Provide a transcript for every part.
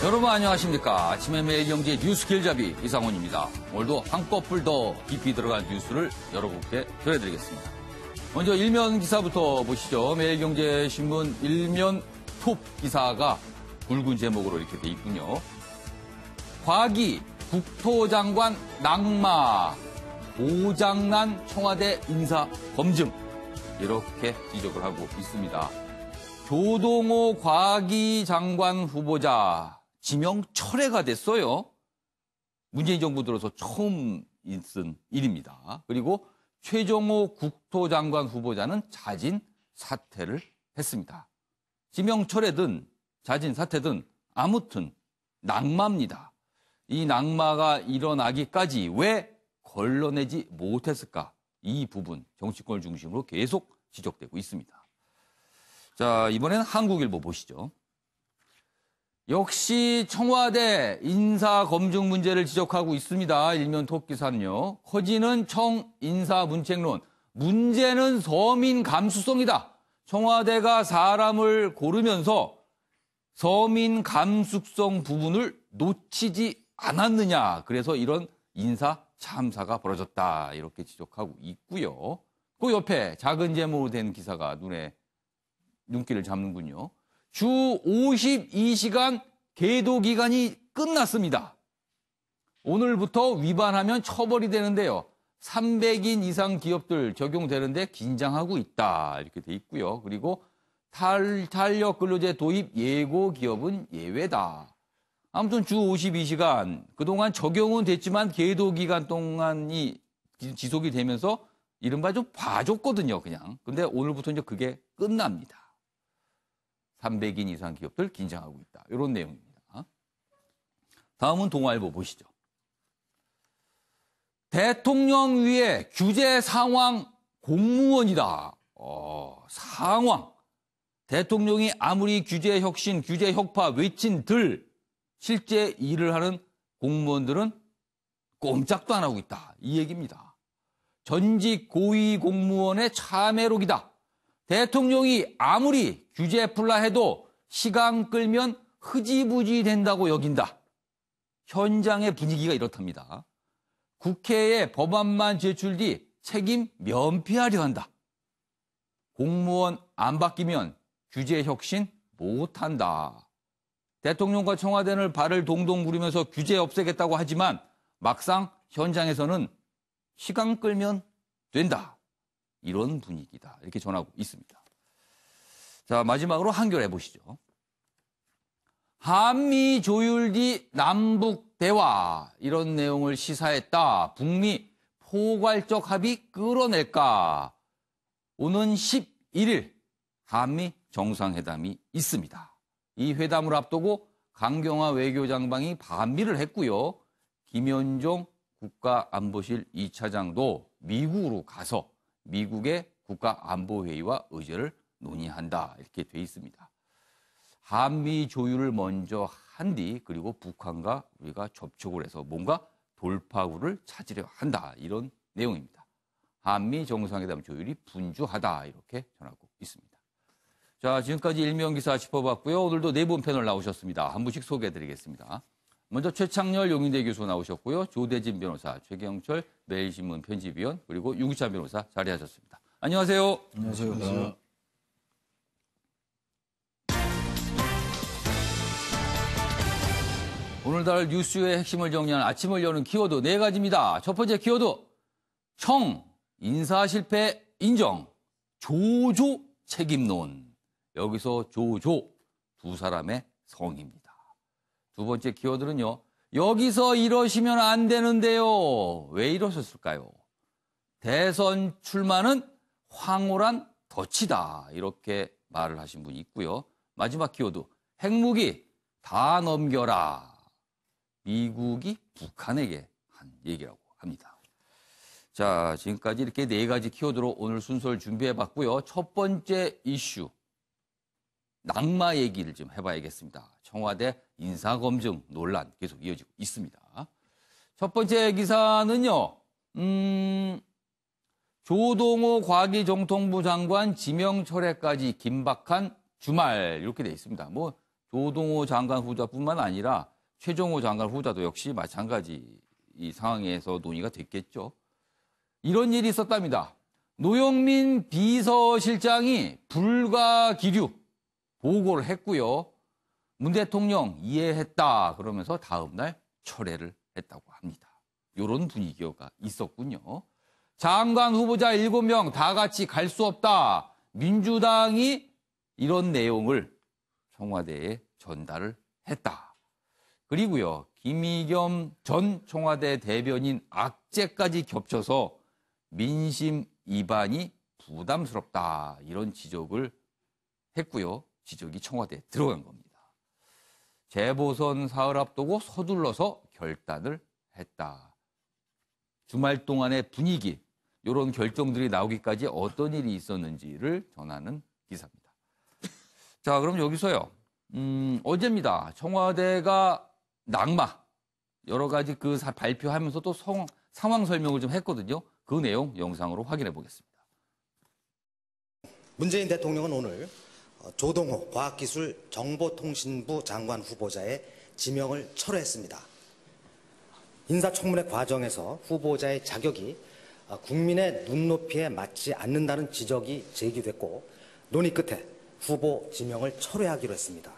여러분 안녕하십니까. 아침의 매일경제 뉴스 길잡이 이상훈입니다. 오늘도 한꺼풀 더 깊이 들어간 뉴스를 여러분께 전해드리겠습니다. 먼저 일면 기사부터 보시죠. 매일경제신문 일면 톱 기사가 굵은 제목으로 이렇게 돼 있군요. 과기 국토장관 낙마, 오장난 청와대 인사 검증, 이렇게 지적을 하고 있습니다. 조동호 과기 장관 후보자 지명 철회가 됐어요. 문재인 정부 들어서 처음 있은 일입니다. 그리고 최종호 국토장관 후보자는 자진 사퇴를 했습니다. 지명 철회든 자진 사퇴든 아무튼 낙마입니다. 이 낙마가 일어나기까지 왜 걸러내지 못했을까? 이 부분 정치권을 중심으로 계속 지적되고 있습니다. 자, 이번에는 한국일보 보시죠. 역시 청와대 인사 검증 문제를 지적하고 있습니다. 일면 톱 기사는요. 커지는 청 인사 문책론. 문제는 서민 감수성이다. 청와대가 사람을 고르면서 서민 감수성 부분을 놓치지 않았느냐. 그래서 이런 인사 참사가 벌어졌다. 이렇게 지적하고 있고요. 그 옆에 작은 제목으로 된 기사가 눈길을 잡는군요. 주 52시간 계도 기간이 끝났습니다. 오늘부터 위반하면 처벌이 되는데요. 300인 이상 기업들 적용되는데 긴장하고 있다. 이렇게 돼 있고요. 그리고 탄력 근로제 도입 예고 기업은 예외다. 아무튼 주 52시간 그동안 적용은 됐지만 계도 기간 동안이 지속이 되면서 이른바 좀 봐줬거든요. 그냥. 근데 오늘부터 이제 그게 끝납니다. 300인 이상 기업들 긴장하고 있다. 이런 내용입니다. 다음은 동아일보 보시죠. 대통령 위에 규제 상황 공무원이다. 상황. 대통령이 아무리 규제 혁신, 규제 혁파 외친 들 실제 일을 하는 공무원들은 꼼짝도 안 하고 있다. 이 얘기입니다. 전직 고위 공무원의 참회록이다. 대통령이 아무리 규제 풀라 해도 시간 끌면 흐지부지 된다고 여긴다. 현장의 분위기가 이렇답니다. 국회에 법안만 제출 뒤 책임 면피하려 한다. 공무원 안 바뀌면 규제 혁신 못한다. 대통령과 청와대는 발을 동동 구르면서 규제 없애겠다고 하지만 막상 현장에서는 시간 끌면 된다. 이런 분위기다. 이렇게 전하고 있습니다. 자, 마지막으로 한겨레 보시죠. 한미 조율 뒤 남북 대화, 이런 내용을 시사했다. 북미 포괄적 합의 끌어낼까? 오는 11일 한미 정상회담이 있습니다. 이 회담을 앞두고 강경화 외교장관이 반미를 했고요. 김현종 국가안보실 2차장도 미국으로 가서 미국의 국가안보회의와 의제를 논의한다. 이렇게 돼 있습니다. 한미 조율을 먼저 한 뒤 그리고 북한과 우리가 접촉을 해서 뭔가 돌파구를 찾으려 한다. 이런 내용입니다. 한미 정상회담 조율이 분주하다. 이렇게 전하고 있습니다. 자, 지금까지 일면 기사 짚어봤고요. 오늘도 네 분 패널 나오셨습니다. 한 분씩 소개해드리겠습니다. 먼저 최창렬 용인대 교수 나오셨고요. 조대진 변호사, 최경철 매일신문 편집위원, 그리고 유기찬 변호사 자리하셨습니다. 안녕하세요. 안녕하세요. 안녕하세요. 오늘날 뉴스의 핵심을 정리한 아침을 여는 키워드 네 가지입니다. 첫 번째 키워드, 청, 인사 실패 인정, 조조 책임론. 여기서 조조, 두 사람의 성입니다. 두 번째 키워드는요, 여기서 이러시면 안 되는데요. 왜 이러셨을까요? 대선 출마는 황홀한 덫이다. 이렇게 말을 하신 분이 있고요. 마지막 키워드, 핵무기 다 넘겨라. 미국이 북한에게 한 얘기라고 합니다. 자, 지금까지 이렇게 네 가지 키워드로 오늘 순서를 준비해봤고요. 첫 번째 이슈, 낙마 얘기를 좀 해봐야겠습니다. 청와대 인사검증 논란 계속 이어지고 있습니다. 첫 번째 기사는요, 조동호 과기정통부 장관 지명 철회까지 긴박한 주말, 이렇게 돼 있습니다. 뭐 조동호 장관 후보자뿐만 아니라 최종호 장관 후보자도 역시 마찬가지 이 상황에서 논의가 됐겠죠. 이런 일이 있었답니다. 노영민 비서실장이 불가 기류 보고를 했고요. 문 대통령 이해했다 그러면서 다음 날 철회를 했다고 합니다. 이런 분위기가 있었군요. 장관 후보자 7명 다 같이 갈 수 없다. 민주당이 이런 내용을 청와대에 전달을 했다. 그리고요. 김의겸 전 청와대 대변인 악재까지 겹쳐서 민심 위반이 부담스럽다. 이런 지적을 했고요. 지적이 청와대에 들어간 겁니다. 재보선 사흘 앞두고 서둘러서 결단을 했다. 주말 동안의 분위기, 이런 결정들이 나오기까지 어떤 일이 있었는지를 전하는 기사입니다. 자, 그럼 여기서요. 어제입니다. 청와대가 낙마, 여러 가지 그 발표하면서 또 상황 설명을 좀 했거든요. 그 내용 영상으로 확인해 보겠습니다. 문재인 대통령은 오늘 조동호 과학기술정보통신부 장관 후보자의 지명을 철회했습니다. 인사청문회 과정에서 후보자의 자격이 국민의 눈높이에 맞지 않는다는 지적이 제기됐고 논의 끝에 후보 지명을 철회하기로 했습니다.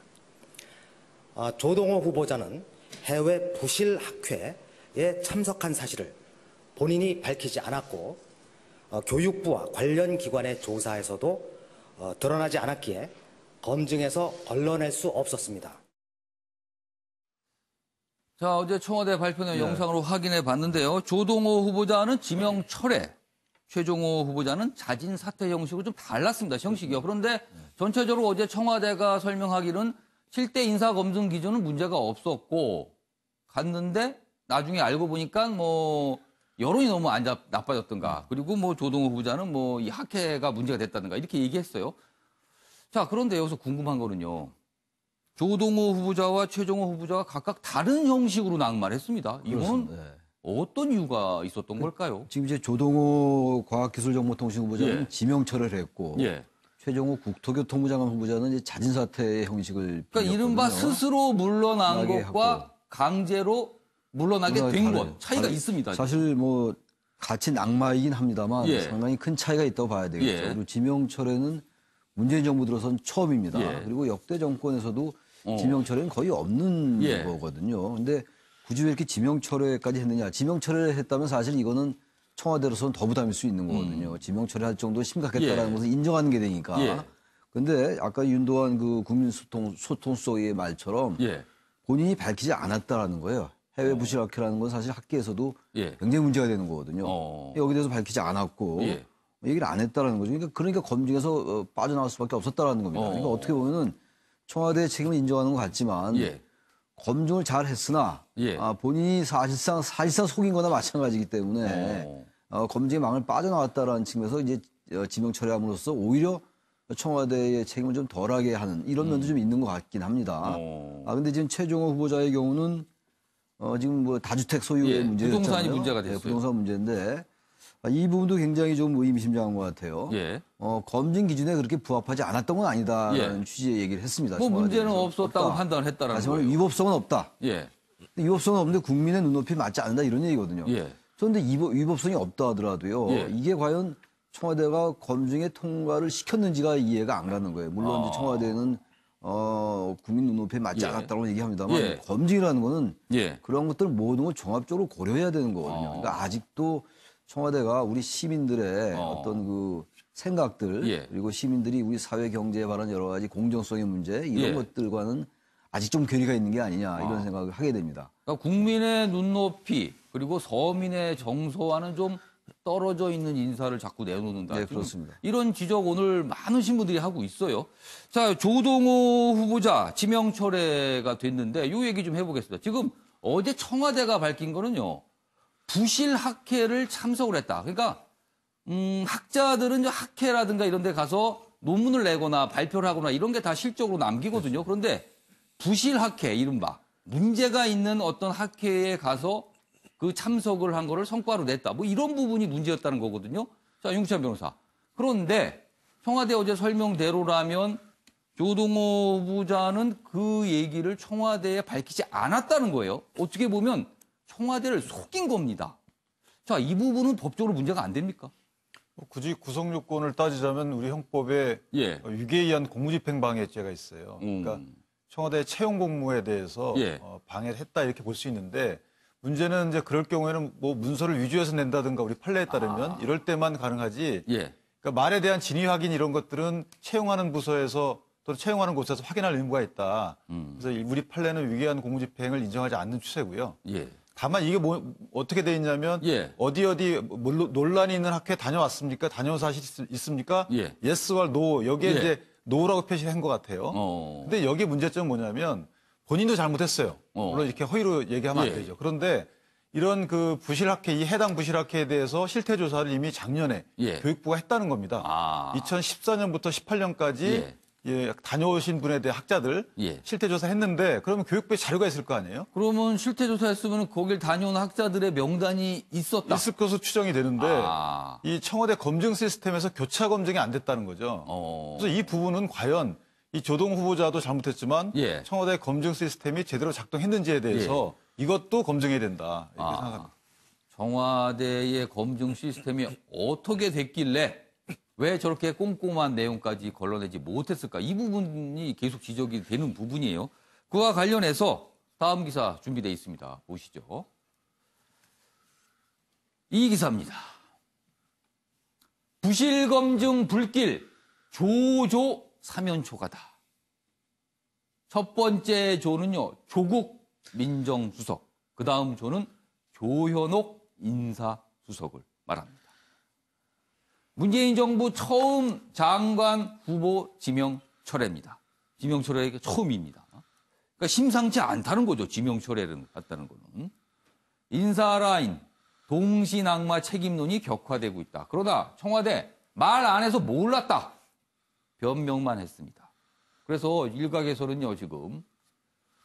조동호 후보자는 해외 부실 학회에 참석한 사실을 본인이 밝히지 않았고 교육부와 관련 기관의 조사에서도 드러나지 않았기에 검증해서 걸러낼 수 없었습니다. 자, 어제 청와대 발표 내용 영상으로 확인해 봤는데요. 조동호 후보자는 지명 철회, 최종호 후보자는 자진 사퇴 형식으로 좀 달랐습니다. 형식이요. 그런데 전체적으로 어제 청와대가 설명하기는 실대 인사 검증 기준은 문제가 없었고 갔는데 나중에 알고 보니까 뭐 여론이 너무 나빠졌던가. 그리고 뭐 조동호 후보자는 뭐 이 학회가 문제가 됐다든가 이렇게 얘기했어요. 자, 그런데 여기서 궁금한 거는요. 조동호 후보자와 최종호 후보자가 각각 다른 형식으로 낙마를 했습니다. 이거는 네. 어떤 이유가 있었던 걸까요? 지금 이제 조동호 과학기술정보통신 후보자는 예. 지명 철회를 했고 예. 최종호 국토교통부 장관 후보자는 이제 자진사퇴의 형식을 그러니까 이른바 스스로 물러난 것과 강제로 물러나게 된 것 차이가 있습니다. 사실 뭐 같이 낙마이긴 합니다만 예. 상당히 큰 차이가 있다고 봐야 되겠죠. 예. 그리고 지명 철회는 문재인 정부 들어선 처음입니다. 예. 그리고 역대 정권에서도 지명 철회는 거의 없는 거거든요. 근데 굳이 왜 이렇게 지명 철회까지 했느냐. 지명 철회를 했다면 사실 이거는 청와대로서는 더 부담일 수 있는 거거든요. 지명 철회할 정도로 심각했다라는 것을 인정하는 게 되니까. 근데 아까 윤도한 그 국민소통수석의 말처럼 본인이 밝히지 않았다라는 거예요. 해외 부실 학회라는 건 사실 학계에서도 굉장히 문제가 되는 거거든요. 여기 대해서 밝히지 않았고 얘기를 안 했다라는 거죠. 그러니까 검증에서 빠져나갈 수밖에 없었다라는 겁니다. 그러니까 어떻게 보면은 청와대의 책임을 인정하는 것 같지만 검증을 잘 했으나 본인이 사실상 속인 거나 마찬가지이기 때문에 검증의 망을 빠져나왔다라는 측면에서 이제 지명 철회함으로써 오히려 청와대의 책임을 좀 덜하게 하는 이런 면도 좀 있는 것 같긴 합니다. 근데 지금 최종호 후보자의 경우는 지금 뭐 다주택 소유의 문제였잖아요. 부동산이 문제가 됐어요. 부동산 문제인데 이 부분도 굉장히 좀 의미심장한 것 같아요. 검증 기준에 그렇게 부합하지 않았던 건 아니다라는 취지의 얘기를 했습니다. 뭐 문제는 없었다고 판단을 했다라는 거예요. 위법성은 없다. 위법성은 없는데 국민의 눈높이에 맞지 않는다 이런 얘기거든요. 그런데 위법성이 없다 하더라도요. 이게 과연 청와대가 검증의 통과를 시켰는지가 이해가 안 가는 거예요. 물론 이제 청와대는 국민 눈높이에 맞지 않았다고 얘기합니다만 검증이라는 거는 그런 것들 모든 걸 종합적으로 고려해야 되는 거거든요. 그러니까 아직도 청와대가 우리 시민들의 어떤 그 생각들 그리고 시민들이 우리 사회 경제에 관한 여러 가지 공정성의 문제 이런 것들과는 아직 좀 괴리가 있는 게 아니냐 이런 생각을 하게 됩니다. 그러니까 국민의 눈높이 그리고 서민의 정서와는 좀 떨어져 있는 인사를 자꾸 내놓는다. 네, 그렇습니다. 이런 지적 오늘 많은 신문들이 하고 있어요. 자, 조동호 후보자 지명 철회가 됐는데 이 얘기 좀 해보겠습니다. 지금 어제 청와대가 밝힌 거는요. 부실 학회를 참석을 했다. 그러니까 학자들은 학회라든가 이런 데 가서 논문을 내거나 발표를 하거나 이런 게 다 실적으로 남기거든요. 그런데 부실 학회 이른바 문제가 있는 어떤 학회에 가서 그 참석을 한 거를 성과로 냈다. 뭐 이런 부분이 문제였다는 거거든요. 자, 윤기찬 변호사. 그런데 청와대 어제 설명대로라면 조동호 후보자는 그 얘기를 청와대에 밝히지 않았다는 거예요. 어떻게 보면 청와대를 속인 겁니다. 자, 이 부분은 법적으로 문제가 안 됩니까? 굳이 구속 요건을 따지자면 우리 형법에 예. 유기에 의한 공무집행방해죄가 있어요. 그러니까 청와대 채용 공무에 대해서 예. 방해를 했다 이렇게 볼 수 있는데 문제는 이제 그럴 경우에는 뭐 문서를 위조해서 낸다든가 우리 판례에 따르면 이럴 때만 가능하지. 예. 그러니까 말에 대한 진위 확인 이런 것들은 채용하는 부서에서 또는 채용하는 곳에서 확인할 의무가 있다. 그래서 우리 판례는 유기한 공무집행을 인정하지 않는 추세고요. 예. 다만 이게 뭐 어떻게 돼 있냐면 예. 어디 논란이 있는 학교에 다녀왔습니까? 다녀온 사실 있습니까? 예. Yes와 No 여기에 예. 이제 No라고 표시한 것 같아요. 근데 여기 문제점은 뭐냐면 본인도 잘못했어요. 물론 이렇게 허위로 얘기하면 예. 안 되죠. 그런데 이런 그 부실학회, 이 해당 부실학회에 대해서 실태 조사를 이미 작년에 예. 교육부가 했다는 겁니다. 2014년부터 18년까지 예, 다녀오신 분에 대해 학자들 예. 실태 조사했는데 그러면 교육부에 자료가 있을 거 아니에요? 그러면 실태조사했으면 거길 다녀온 학자들의 명단이 있었다. 있을 것으로 추정이 되는데 이 청와대 검증 시스템에서 교차 검증이 안 됐다는 거죠. 그래서 이 부분은 과연 이 조동 후보자도 잘못했지만 예. 청와대 검증 시스템이 제대로 작동했는지에 대해서 이것도 검증해야 된다 이렇게 생각합니다. 청와대의 검증 시스템이 어떻게 됐길래 왜 저렇게 꼼꼼한 내용까지 걸러내지 못했을까? 이 부분이 계속 지적이 되는 부분이에요. 그와 관련해서 다음 기사 준비되어 있습니다. 보시죠. 이 기사입니다. 부실검증 불길 조조 사면초가다. 첫 번째 조는요. 조국 민정수석. 그 다음 조는 조현옥 인사수석을 말합니다. 문재인 정부 처음 장관 후보 지명 철회입니다. 지명 철회가 처음입니다. 그러니까 심상치 않다는 거죠. 지명 철회를 했다는 거는. 인사라인, 동시낙마 책임론이 격화되고 있다. 그러나 청와대 말 안 해서 몰랐다. 변명만 했습니다. 그래서 일각에서는요, 지금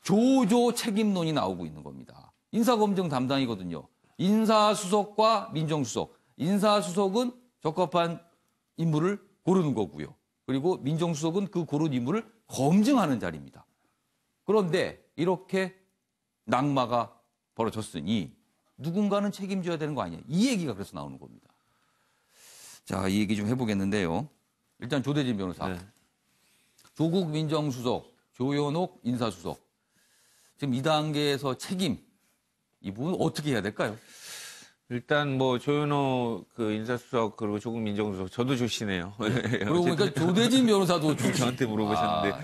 조조 책임론이 나오고 있는 겁니다. 인사검증 담당이거든요. 인사수석과 민정수석. 인사수석은 적합한 인물을 고르는 거고요. 그리고 민정수석은 그 고른 인물을 검증하는 자리입니다. 그런데 이렇게 낙마가 벌어졌으니 누군가는 책임져야 되는 거 아니냐. 이 얘기가 그래서 나오는 겁니다. 자, 이 얘기 좀 해보겠는데요. 일단 조대진 변호사. 네. 조국 민정수석, 조현옥 인사수석. 지금 이 단계에서 책임, 이 부분 어떻게 해야 될까요? 일단 뭐 조현호 그 인사수석 그리고 조국 민정수석 저도 조시네요. 그러고 보니까 조대진 변호사도 저한테 물어보셨는데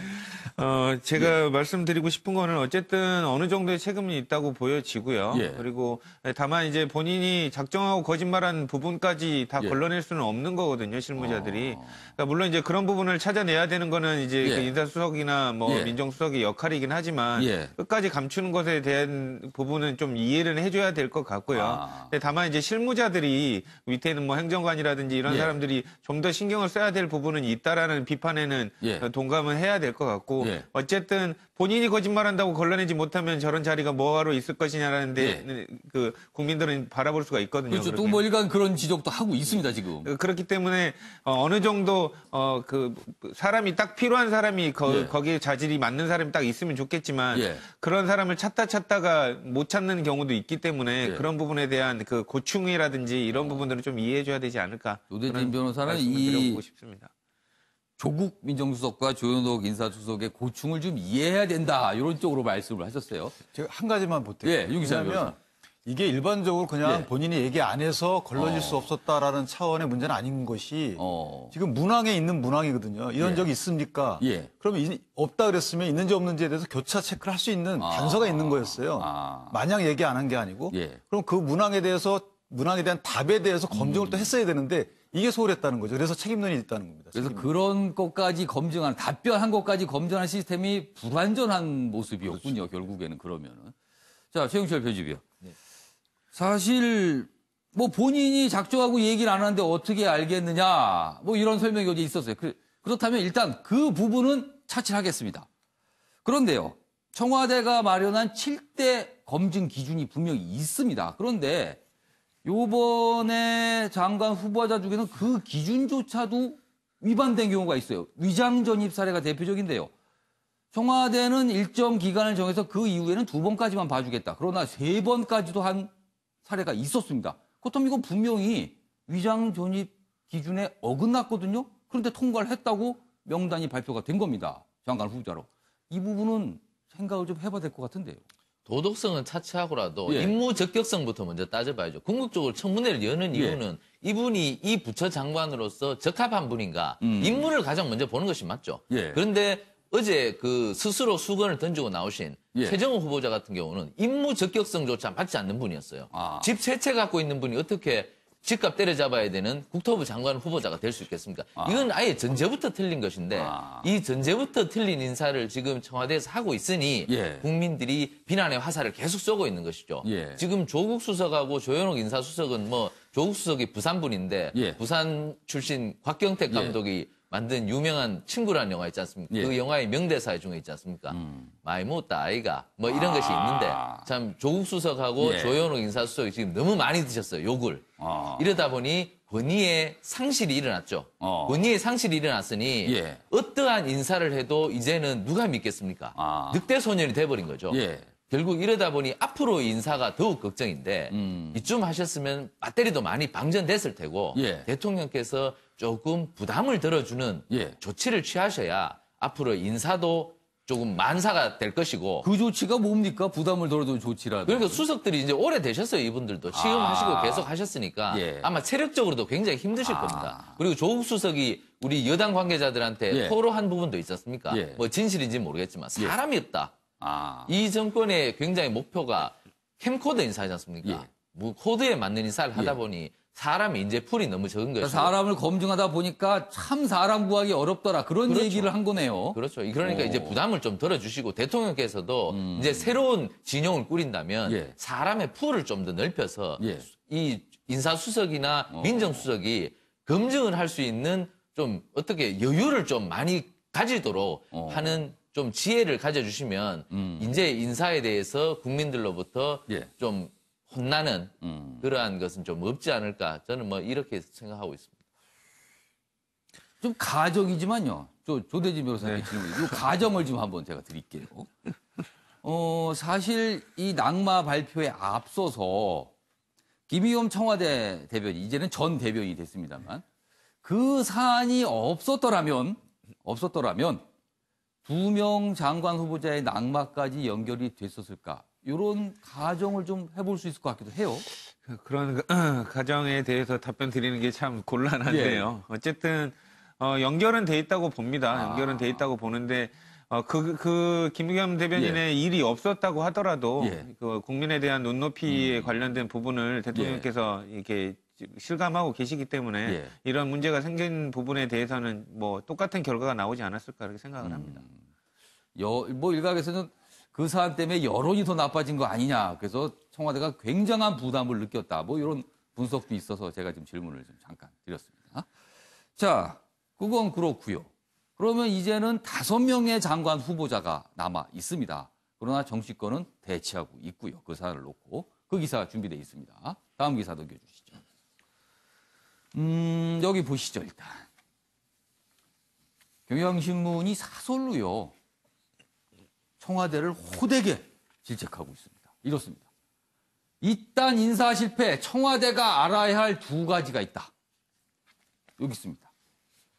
제가 말씀드리고 싶은 거는 어쨌든 어느 정도의 책임이 있다고 보여지고요. 예. 그리고 다만 이제 본인이 작정하고 거짓말한 부분까지 다 예. 걸러낼 수는 없는 거거든요, 실무자들이. 그러니까 물론 이제 그런 부분을 찾아내야 되는 거는 이제 예. 그 인사수석이나 뭐 예. 민정수석의 역할이긴 하지만 예. 끝까지 감추는 것에 대한 부분은 좀 이해를 해줘야 될 것 같고요. 근데 다만 이제 실무자들이 밑에는 뭐 행정관이라든지 이런 예. 사람들이 좀 더 신경을 써야 될 부분은 있다라는 비판에는 예. 동감은 해야 될 것 같고 예. 어쨌든 본인이 거짓말한다고 걸러내지 못하면 저런 자리가 뭐하러 있을 것이냐라는데 그 국민들은 바라볼 수가 있거든요. 그렇죠. 그렇게. 또 뭐 일간 그런 지적도 하고 있습니다, 지금. 그렇기 때문에 어느 정도 그 사람이 딱 필요한 사람이 예. 거기에 자질이 맞는 사람이 딱 있으면 좋겠지만 예. 그런 사람을 찾다가 못 찾는 경우도 있기 때문에 예. 그런 부분에 대한 그 고충이라든지 이런 부분들을 좀 이해해줘야 되지 않을까. 조대진 그런 변호사는 말씀을 이 드려보고 싶습니다. 조국 민정수석과 조현옥 인사수석의 고충을 좀 이해해야 된다. 이런 쪽으로 말씀을 하셨어요. 제가 한 가지만 보태요. 예, 윤기찬 변호사. 왜냐하면 이게 일반적으로 그냥 예. 본인이 얘기 안 해서 걸러질 수 없었다라는 차원의 문제는 아닌 것이 지금 문항에 있는 문항이거든요. 이런 예. 적이 있습니까? 예. 그러면 없다 그랬으면 있는지 없는지에 대해서 교차 체크를 할 수 있는 단서가 있는 거였어요. 마냥 얘기 안 한 게 아니고. 예. 그럼 그 문항에 대한 답에 대해서 검증을 또 했어야 되는데 이게 소홀했다는 거죠. 그래서 책임론이 있다는 겁니다. 그래서 책임론. 그런 것까지 검증한, 답변한 것까지 검증하는 시스템이 불완전한 모습이었군요. 결국에는 그러면은. 자, 최영철 편집위원. 사실 뭐 본인이 작정하고 얘기를 안 하는데 어떻게 알겠느냐. 뭐 이런 설명이 어제 있었어요. 그렇다면 일단 그 부분은 차치하겠습니다. 그런데요. 청와대가 마련한 7대 검증 기준이 분명히 있습니다. 그런데 요번에 장관 후보자 중에는 그 기준조차도 위반된 경우가 있어요. 위장 전입 사례가 대표적인데요. 청와대는 일정 기간을 정해서 그 이후에는 2번까지만 봐주겠다. 그러나 3번까지도 한 사례가 있었습니다. 그렇다면 이건 분명히 위장 전입 기준에 어긋났거든요. 그런데 통과를 했다고 명단이 발표가 된 겁니다. 장관 후보자로. 이 부분은 생각을 좀 해봐야 될 것 같은데요. 도덕성은 차치하고라도 예. 임무 적격성부터 먼저 따져봐야죠. 궁극적으로 청문회를 여는 예. 이유는 이분이 이 부처 장관으로서 적합한 분인가 임무를 가장 먼저 보는 것이 맞죠. 예. 그런데 어제 그 스스로 수건을 던지고 나오신 예. 최정호 후보자 같은 경우는 임무 적격성조차 받지 않는 분이었어요. 아. 집 세 채 갖고 있는 분이 어떻게 집값 때려잡아야 되는 국토부 장관 후보자가 될 수 있겠습니까? 이건 아예 전제부터 틀린 것인데 이 전제부터 틀린 인사를 지금 청와대에서 하고 있으니 예. 국민들이 비난의 화살을 계속 쏘고 있는 것이죠. 예. 지금 조국 수석하고 조현옥 인사수석은 뭐 조국 수석이 부산 분인데 예. 부산 출신 곽경택 감독이 만든 유명한 친구라는 영화 있지 않습니까? 예. 그 영화의 명대사 중에 있지 않습니까? 많이 못다 아이가 뭐 이런 것이 있는데 참 조국 수석하고 예. 조현옥 인사수석이 지금 너무 많이 드셨어요. 욕을. 이러다 보니 권위의 상실이 일어났죠. 권위의 상실이 일어났으니 예. 어떠한 인사를 해도 이제는 누가 믿겠습니까? 늑대 소년이 돼버린 거죠. 예. 결국 이러다 보니 앞으로 인사가 더욱 걱정인데 이쯤 하셨으면 배터리도 많이 방전됐을 테고 예. 대통령께서 조금 부담을 들어주는 예. 조치를 취하셔야 앞으로 인사도 조금 만사가 될 것이고 그 조치가 뭡니까? 부담을 덜어도 조치라도. 그러니까 수석들이 이제 오래 되셨어요, 이분들도. 시험하시고 계속 하셨으니까 예. 아마 체력적으로도 굉장히 힘드실 겁니다. 그리고 조국 수석이 우리 여당 관계자들한테 예. 토로한 부분도 있지 않습니까? 예. 뭐 진실인지 모르겠지만 사람이 없다. 이 정권의 굉장히 목표가 캠코더 인사하지 않습니까? 예. 뭐 코드에 맞는 인사를 하다 예. 보니 사람의 인재풀이 너무 적은 것이고. 사람을 검증하다 보니까 참 사람 구하기 어렵더라. 그런 그렇죠. 얘기를 한 거네요. 그렇죠. 그러니까 오. 이제 부담을 좀 덜어주시고 대통령께서도 이제 새로운 진영을 꾸린다면 예. 사람의 풀을 좀 더 넓혀서 예. 이 인사수석이나 민정수석이 검증을 할 수 있는 좀 어떻게 여유를 좀 많이 가지도록 하는 좀 지혜를 가져주시면 이제 인사에 대해서 국민들로부터 예. 좀 혼나는 그러한 것은 좀 없지 않을까 저는 뭐 이렇게 생각하고 있습니다. 좀 가정이지만요. 조대진 변호사님께 질문. 이 가정을 좀 한번 제가 드릴게요. 사실 이 낙마 발표에 앞서서 김의겸 청와대 대변인, 이제는 전 대변인이 됐습니다만 그 사안이 없었더라면 2명 장관 후보자의 낙마까지 연결이 됐었을까? 이런 가정을 좀 해볼 수 있을 것 같기도 해요. 그런 가정에 대해서 답변 드리는 게 참 곤란한데요. 어쨌든 연결은 돼 있다고 봅니다. 연결은 돼 있다고 보는데 김의겸 대변인의 일이 없었다고 하더라도 그 국민에 대한 눈높이에 관련된 부분을 대통령께서 이렇게 실감하고 계시기 때문에 이런 문제가 생긴 부분에 대해서는 뭐 똑같은 결과가 나오지 않았을까 그렇게 생각을 합니다. 뭐 일각에서는 그 사안 때문에 여론이 더 나빠진 거 아니냐. 그래서 청와대가 굉장한 부담을 느꼈다. 뭐 이런 분석도 있어서 제가 지금 질문을 좀 잠깐 드렸습니다. 자, 그건 그렇고요. 그러면 이제는 5명의 장관 후보자가 남아 있습니다. 그러나 정치권은 대치하고 있고요. 그 사안을 놓고 그 기사가 준비되어 있습니다. 다음 기사 넘겨주시죠. 여기 보시죠, 일단. 경향신문이 사설로요. 청와대를 호되게 질책하고 있습니다. 이렇습니다. 이딴 인사 실패, 청와대가 알아야 할 2가지가 있다. 여기 있습니다.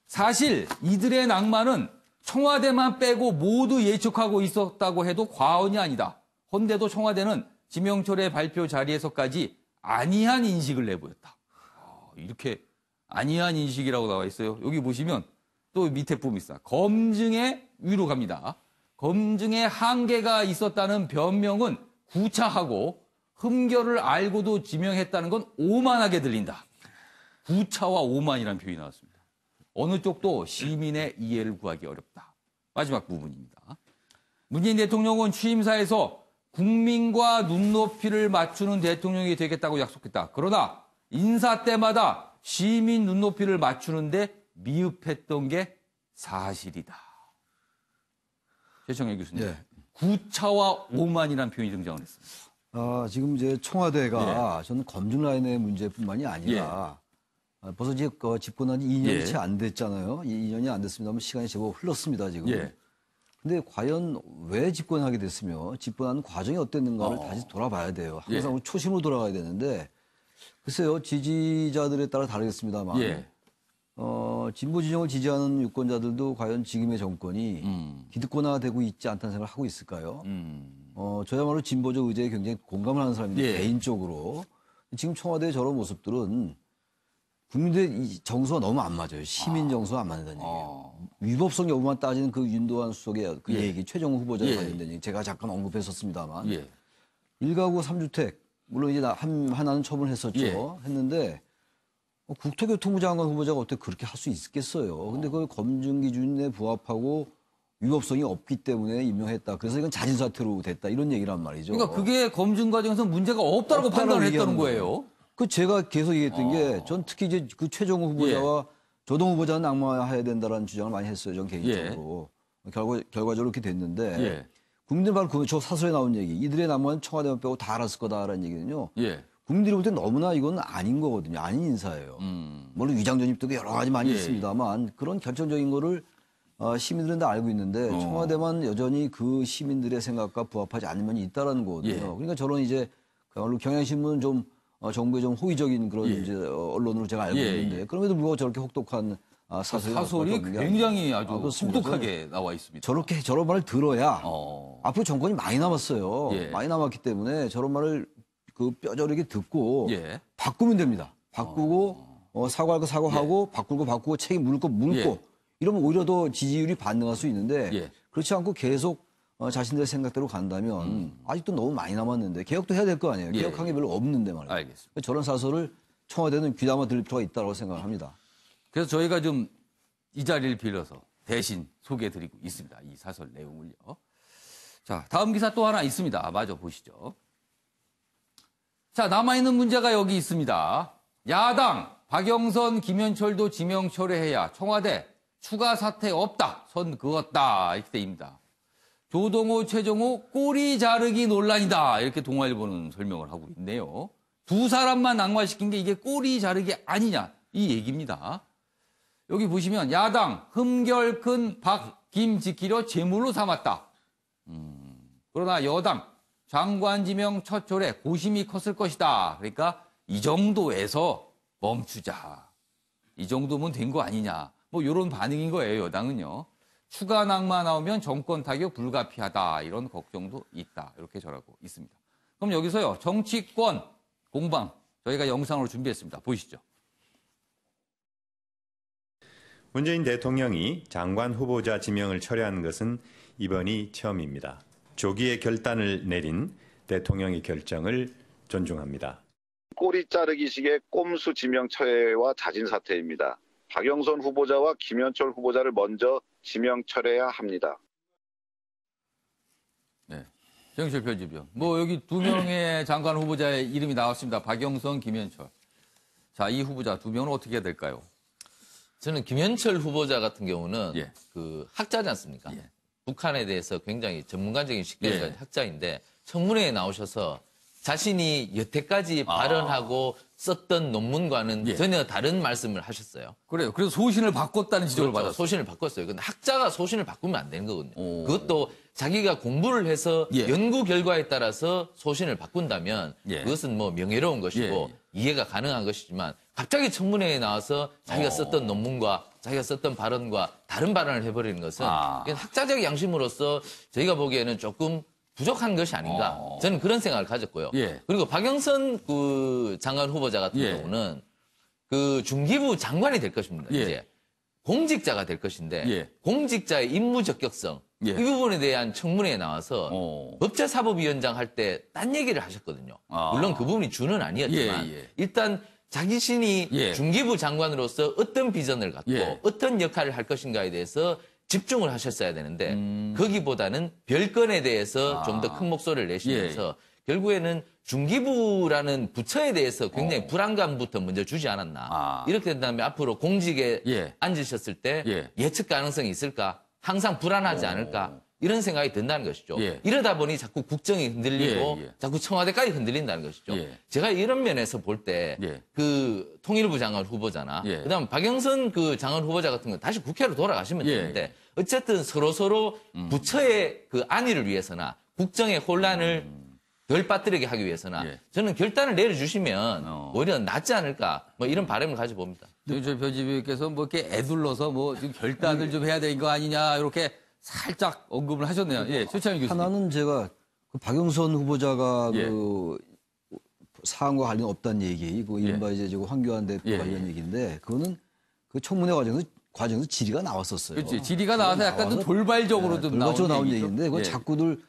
사실 이들의 낭만은 청와대만 빼고 모두 예측하고 있었다고 해도 과언이 아니다. 헌데도 청와대는 지명철의 발표 자리에서까지 아니한 인식을 내보였다. 이렇게 아니한 인식이라고 나와 있어요. 여기 보시면 또 밑에 부분 있어요. 검증에 위로 갑니다. 검증에 한계가 있었다는 변명은 구차하고 흠결을 알고도 지명했다는 건 오만하게 들린다. 구차와 오만이라는 표현이 나왔습니다. 어느 쪽도 시민의 이해를 구하기 어렵다. 마지막 부분입니다. 문재인 대통령은 취임사에서 국민과 눈높이를 맞추는 대통령이 되겠다고 약속했다. 그러나 인사 때마다 시민 눈높이를 맞추는데 미흡했던 게 사실이다. 최청일 교수님, 구차와 오만이라는 표현이 등장을 했습니다. 지금 이제 청와대가 저는 검증 라인의 문제뿐만이 아니라 벌써 이제 집권한 지 2년이 예. 채 안 됐잖아요. 2년이 안 됐습니다만 시간이 제법 흘렀습니다, 지금. 예. 근데 과연 왜 집권하게 됐으며 집권하는 과정이 어땠는가를 다시 돌아봐야 돼요. 항상 예. 우리 초심으로 돌아가야 되는데 글쎄요, 지지자들에 따라 다르겠습니다만 예. 진보 진영을 지지하는 유권자들도 과연 지금의 정권이 기득권화되고 있지 않다는 생각을 하고 있을까요? 저야말로 진보적 의제에 굉장히 공감을 하는 사람인데 예. 개인적으로 지금 청와대의 저런 모습들은 국민들의 이 정서가 너무 안 맞아요. 시민 정서가 안 맞는다는 얘기예요. 위법성 여부만 따지는 그 윤도환 수석의 그 얘기, 최종호 후보자에 예. 관련된 얘기 제가 잠깐 언급했었습니다만 예. 1가구 3주택 물론 이제 하나는 처분했었죠. 예. 했는데 국토교통부 장관 후보자가 어떻게 그렇게 할 수 있겠어요. 근데 그걸 검증 기준에 부합하고 위법성이 없기 때문에 임명했다. 그래서 이건 자진 사퇴로 됐다. 이런 얘기란 말이죠. 그러니까 그게 검증 과정에서 문제가 없다고 판단을 했다는 얘기하는 거예요. 그 제가 계속 얘기했던 게 전 특히 이제 그 최종호 후보자와 조동 후보자는 낙마해야 된다라는 주장을 많이 했어요. 전 개인적으로. 결과적으로 그렇게 됐는데 예. 국민들 바로 저 사설에 나온 얘기. 이들의 낙마는 청와대만 빼고 다 알았을 거다라는 얘기는요. 예. 국민들이 볼 때 너무나 이건 아닌 거거든요. 아닌 인사예요. 물론 위장 전입도 여러 가지 많이 예. 있습니다만 그런 결정적인 거를 시민들은 다 알고 있는데 청와대만 여전히 그 시민들의 생각과 부합하지 않는 면이 있다라는 거거든요. 예. 그러니까 저는 이제 그야말로 경향신문은 좀 정부의 좀 호의적인 그런 예. 이제 언론으로 제가 알고 예, 있는데 그럼에도 불구하고 저렇게 혹독한 사설이 굉장히 아주 혹독하게 나와 있습니다. 저런 말을 들어야 어. 앞으로 정권이 많이 남았어요. 예. 많이 남았기 때문에 저런 말을 그 뼈저리게 듣고 예. 바꾸면 됩니다. 바꾸고 사과할 거 사과하고 바꿀 거 바꾸고 책임 물을 거 물고 예. 이러면 오히려 더 지지율이 반등할 수 있는데 예. 그렇지 않고 계속 자신들의 생각대로 간다면 아직도 너무 많이 남았는데 개혁도 해야 될 거 아니에요. 예. 개혁한 게 별로 없는데 말이에요. 알겠습니다. 저런 사설을 청와대는 귀담아 들을 필요가 있다고 생각을 합니다. 그래서 저희가 좀 이 자리를 빌어서 대신 소개해드리고 있습니다. 이 사설 내용을요. 자, 다음 기사 또 하나 있습니다. 마저 보시죠. 자, 남아있는 문제가 여기 있습니다. 야당, 박영선, 김현철도 지명 철회해야 청와대 추가 사퇴 없다. 선 그었다. 이렇게 돼입니다. 조동호, 최종호 꼬리 자르기 논란이다. 이렇게 동아일보는 설명을 하고 있네요. 두 사람만 낙마시킨 게 이게 꼬리 자르기 아니냐. 이 얘기입니다. 여기 보시면 야당 흠결 큰 박, 김 지키려 제물로 삼았다. 그러나 여당 장관 지명 첫 철에 고심이 컸을 것이다. 그러니까 이 정도에서 멈추자. 이 정도면 된 거 아니냐. 뭐 이런 반응인 거예요. 여당은요. 추가 낙마 나오면 정권 타격 불가피하다. 이런 걱정도 있다. 이렇게 전하고 있습니다. 그럼 여기서요. 정치권 공방 저희가 영상으로 준비했습니다. 보시죠. 문재인 대통령이 장관 후보자 지명을 철회한 것은 이번이 처음입니다. 조기에 결단을 내린 대통령의 결정을 존중합니다. 꼬리 자르기식의 꼼수 지명 철회와 자진 사퇴입니다. 박영선 후보자와 김현철 후보자를 먼저 지명 철회해야 합니다. 네. 정실 편집위원. 뭐 여기 두 명의 장관 후보자의 이름이 나왔습니다. 박영선, 김현철. 자, 이 후보자 두 명은 어떻게 해야 될까요? 저는 김현철 후보자 같은 경우는 예. 그 학자지 않습니까? 예. 북한에 대해서 굉장히 전문가적인 식견을 예. 가진 학자인데 청문회에 나오셔서 자신이 여태까지 발언하고 썼던 논문과는 예. 전혀 다른 말씀을 하셨어요. 그래요. 그래서 소신을 바꿨다는 지적을 그렇죠. 받았어요. 소신을 바꿨어요. 근데 학자가 소신을 바꾸면 안 되는 거거든요. 오. 그것도 자기가 공부를 해서 예. 연구 결과에 따라서 소신을 바꾼다면 예. 그것은 뭐 명예로운 것이고 이해가 가능한 것이지만 갑자기 청문회에 나와서 자기가 썼던 논문과 자기가 썼던 발언과 다른 발언을 해버리는 것은 그냥 학자적 양심으로서 저희가 보기에는 조금 부족한 것이 아닌가. 저는 그런 생각을 가졌고요. 예. 그리고 박영선 그 장관 후보자 같은 예. 경우는 그 중기부 장관이 될 것입니다. 예. 이제 공직자가 될 것인데 예. 공직자의 임무 적격성 예. 이 부분에 대한 청문회에 나와서 어. 법제사법위원장 할 때 딴 얘기를 하셨거든요. 물론 그 부분이 주는 아니었지만 예, 예. 일단 자신이 예. 중기부 장관으로서 어떤 비전을 갖고 예. 어떤 역할을 할 것인가에 대해서 집중을 하셨어야 되는데 거기보다는 별건에 대해서 좀 더 큰 목소리를 내시면서 결국에는 중기부라는 부처에 대해서 굉장히 불안감부터 먼저 주지 않았나. 이렇게 된다면 앞으로 공직에 예. 앉으셨을 때 예. 예측 가능성이 있을까? 항상 불안하지 않을까? 이런 생각이 든다는 것이죠. 예. 이러다 보니 자꾸 국정이 흔들리고 예. 자꾸 청와대까지 흔들린다는 것이죠. 예. 제가 이런 면에서 볼 때 예. 그 통일부 장관 후보자나 예. 그다음 박영선 그 장관 후보자 같은 건 다시 국회로 돌아가시면 예. 되는데 어쨌든 서로 부처의 그 안위를 위해서나 국정의 혼란을 덜 빠뜨리게 하기 위해서나 예. 저는 결단을 내려주시면 오히려 낫지 않을까 뭐 이런 바람을 가져봅니다. 저희 변지비께서 뭐 이렇게 애둘러서 뭐 지금 결단을 좀 해야 되는 거 아니냐 이렇게 살짝 언급을 하셨네요. 예, 최창희 교수님. 하나는 제가 그 박영선 후보자가 예. 그 사안과 관련 없다는 얘기, 그 이른바 이제 지금 황교안 대표 예. 관련 얘기인데 그거는 그 청문회 과정에서 질의가 나왔었어요. 그렇지. 질의가 나와서 약간 좀 돌발적으로 좀 돌발적으로 나온 얘기죠. 얘기인데 그거 예. 자꾸들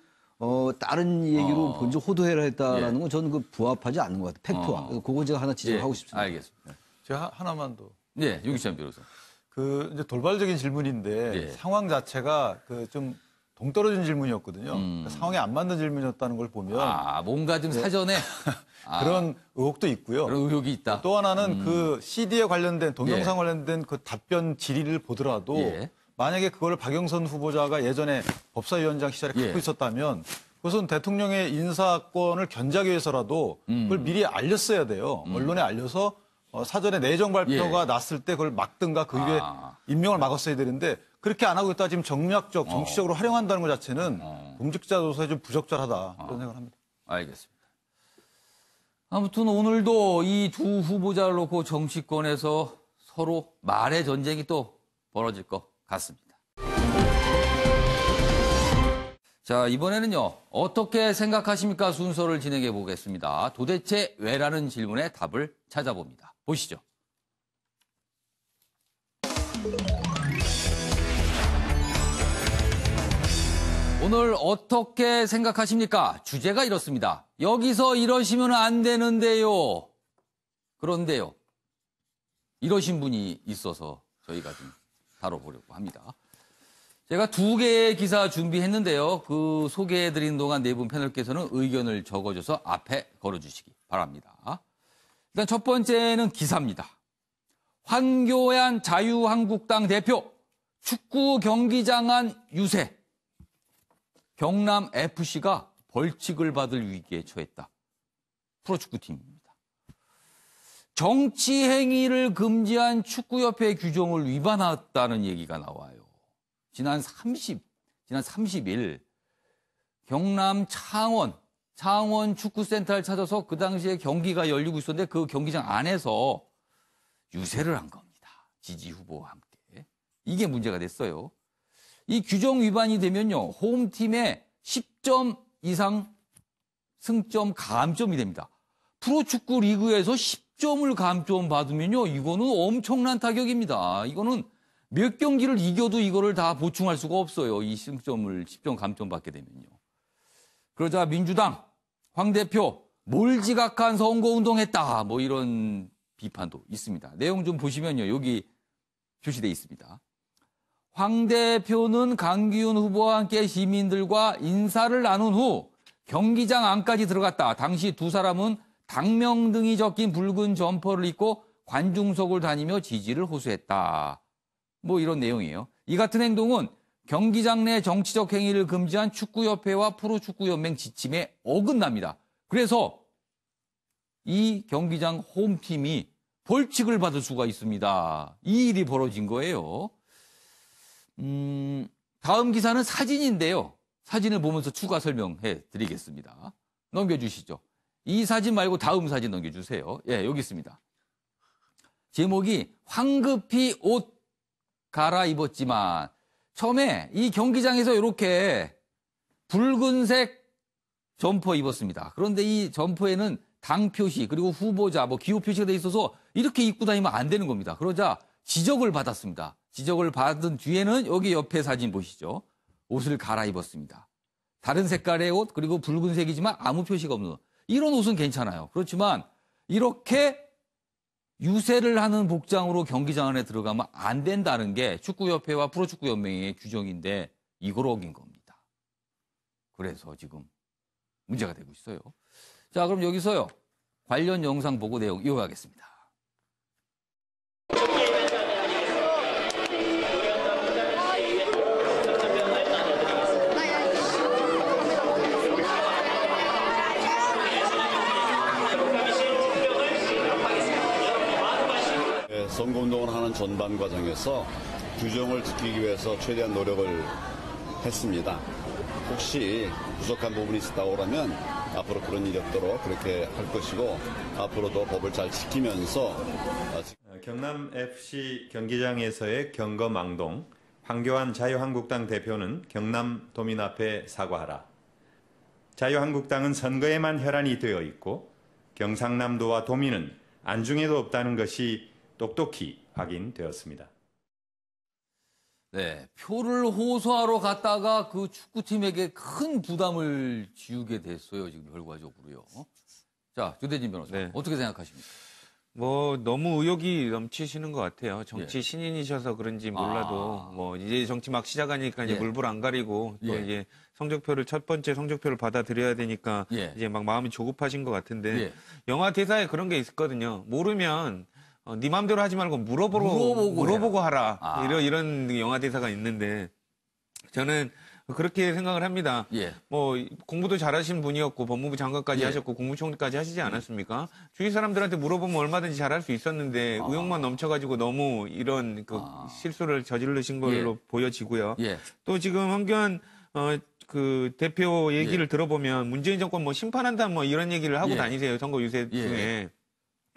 다른 얘기로 본적 호도해라 했다라는 예. 건 저는 그 부합하지 않는 것 같아요. 팩트와. 그래서 그거 제가 하나 지적하고 싶습니다. 알겠습니다. 제가 하나만 더. 네, 유기찬 변호사. 그 이제 돌발적인 질문인데 예. 상황 자체가 그 좀 동떨어진 질문이었거든요. 그러니까 상황에 안 맞는 질문이었다는 걸 보면 뭔가 좀 사전에 그런 의혹도 있고요. 그런 의혹이 있다. 또 하나는 그 CD에 관련된 동영상 예. 관련된 그 답변 질의를 보더라도 예. 만약에 그걸 박영선 후보자가 예전에 법사위원장 시절에 갖고 예. 있었다면 그것은 대통령의 인사권을 견제하기 위해서라도 그걸 미리 알렸어야 돼요. 언론에 알려서 사전에 내정 발표가 예. 났을 때 그걸 막든가 그 위에 임명을 막았어야 되는데 그렇게 안 하고 있다 지금 정략적, 정치적으로 활용한다는 것 자체는 공직자로서의 좀 부적절하다 그런 생각을 합니다. 알겠습니다. 아무튼 오늘도 이 두 후보자를 놓고 정치권에서 서로 말의 전쟁이 또 벌어질 것 같습니다. 자, 이번에는요. 어떻게 생각하십니까? 순서를 진행해 보겠습니다. 도대체 왜라는 질문에 답을 찾아봅니다. 보시죠. 오늘 어떻게 생각하십니까? 주제가 이렇습니다. 여기서 이러시면 안 되는데요. 그런데요. 이러신 분이 있어서 저희가 좀 다뤄보려고 합니다. 제가 2개의 기사 준비했는데요. 그 소개해드린 동안 네 분 패널께서는 의견을 적어줘서 앞에 걸어주시기 바랍니다. 일단 첫 번째는 기사입니다. 황교안 자유한국당 대표 축구 경기장 안 유세. 경남 FC가 벌칙을 받을 위기에 처했다. 프로축구팀입니다. 정치 행위를 금지한 축구협회 규정을 위반했다는 얘기가 나와요. 지난 30일 경남 창원 축구센터를 찾아서 그 당시에 경기가 열리고 있었는데 그 경기장 안에서 유세를 한 겁니다. 지지 후보와 함께. 이게 문제가 됐어요. 이 규정 위반이 되면요. 홈팀에 10점 이상 승점 감점이 됩니다. 프로축구 리그에서 10점을 감점 받으면요. 이거는 엄청난 타격입니다. 이거는 몇 경기를 이겨도 이거를 다 보충할 수가 없어요. 이 승점을 10점 감점 받게 되면요. 그러자 민주당 황 대표 몰지각한 선거운동했다. 뭐 이런 비판도 있습니다. 내용 좀 보시면요. 여기 표시되어 있습니다. 황 대표는 강기훈 후보와 함께 시민들과 인사를 나눈 후 경기장 안까지 들어갔다. 당시 두 사람은 당명 등이 적힌 붉은 점퍼를 입고 관중석을 다니며 지지를 호소했다. 뭐 이런 내용이에요. 이 같은 행동은 경기장 내 정치적 행위를 금지한 축구협회와 프로축구연맹 지침에 어긋납니다. 그래서 이 경기장 홈팀이 벌칙을 받을 수가 있습니다. 이 일이 벌어진 거예요. 다음 기사는 사진인데요. 사진을 보면서 추가 설명해 드리겠습니다. 넘겨주시죠. 이 사진 말고 다음 사진 넘겨주세요. 예, 여기 있습니다. 제목이 황급히 옷 갈아입었지만 처음에 이 경기장에서 이렇게 붉은색 점퍼 입었습니다. 그런데 이 점퍼에는 당 표시 그리고 후보자 기호 표시가 돼 있어서 이렇게 입고 다니면 안 되는 겁니다. 그러자 지적을 받았습니다. 지적을 받은 뒤에는 여기 옆에 사진 보시죠. 옷을 갈아입었습니다. 다른 색깔의 옷 그리고 붉은색이지만 아무 표시가 없는 옷. 이런 옷은 괜찮아요. 그렇지만 이렇게 유세를 하는 복장으로 경기장 안에 들어가면 안 된다는 게 축구협회와 프로축구연맹의 규정인데 이걸 어긴 겁니다. 그래서 지금 문제가 되고 있어요. 자, 그럼 여기서요. 관련 영상 보고 내용 이어가겠습니다. 전반 과정에서 규정을 지키기 위해서 최대한 노력을 했습니다. 혹시 부족한 부분이 있었다고 그러면 앞으로 그런 일이 없도록 그렇게 할 것이고 앞으로도 법을 잘 지키면서 경남 FC 경기장에서의 경거망동, 황교안 자유한국당 대표는 경남도민 앞에 사과하라. 자유한국당은 선거에만 혈안이 되어 있고 경상남도와 도민은 안중에도 없다는 것이 똑똑히 확인되었습니다. 네, 표를 호소하러 갔다가 그 축구팀에게 큰 부담을 지우게 됐어요, 지금 결과적으로요. 자, 조대진 변호사, 네. 어떻게 생각하십니까? 뭐 너무 의욕이 넘치시는 것 같아요. 정치 신인이셔서 그런지 몰라도 뭐 이제 정치 막 시작하니까 이제 물불 안 가리고 또 이제 성적표를 첫 번째 성적표를 받아들여야 되니까 이제 막 마음이 조급하신 것 같은데 영화 대사에 그런 게 있거든요. 모르면 네 맘대로 하지 말고 물어보고 하라. 이런 영화 대사가 있는데 저는 그렇게 생각을 합니다. 뭐 공부도 잘하신 분이었고 법무부 장관까지 하셨고 국무총리까지 하시지 않았습니까? 주위 사람들한테 물어보면 얼마든지 잘할 수 있었는데 의욕만 넘쳐가지고 너무 이런 그 실수를 저지르신 걸로 보여지고요. 또 지금 황교안 그 대표 얘기를 들어보면 문재인 정권 뭐 심판한다 뭐 이런 얘기를 하고 다니세요. 선거 유세 중에.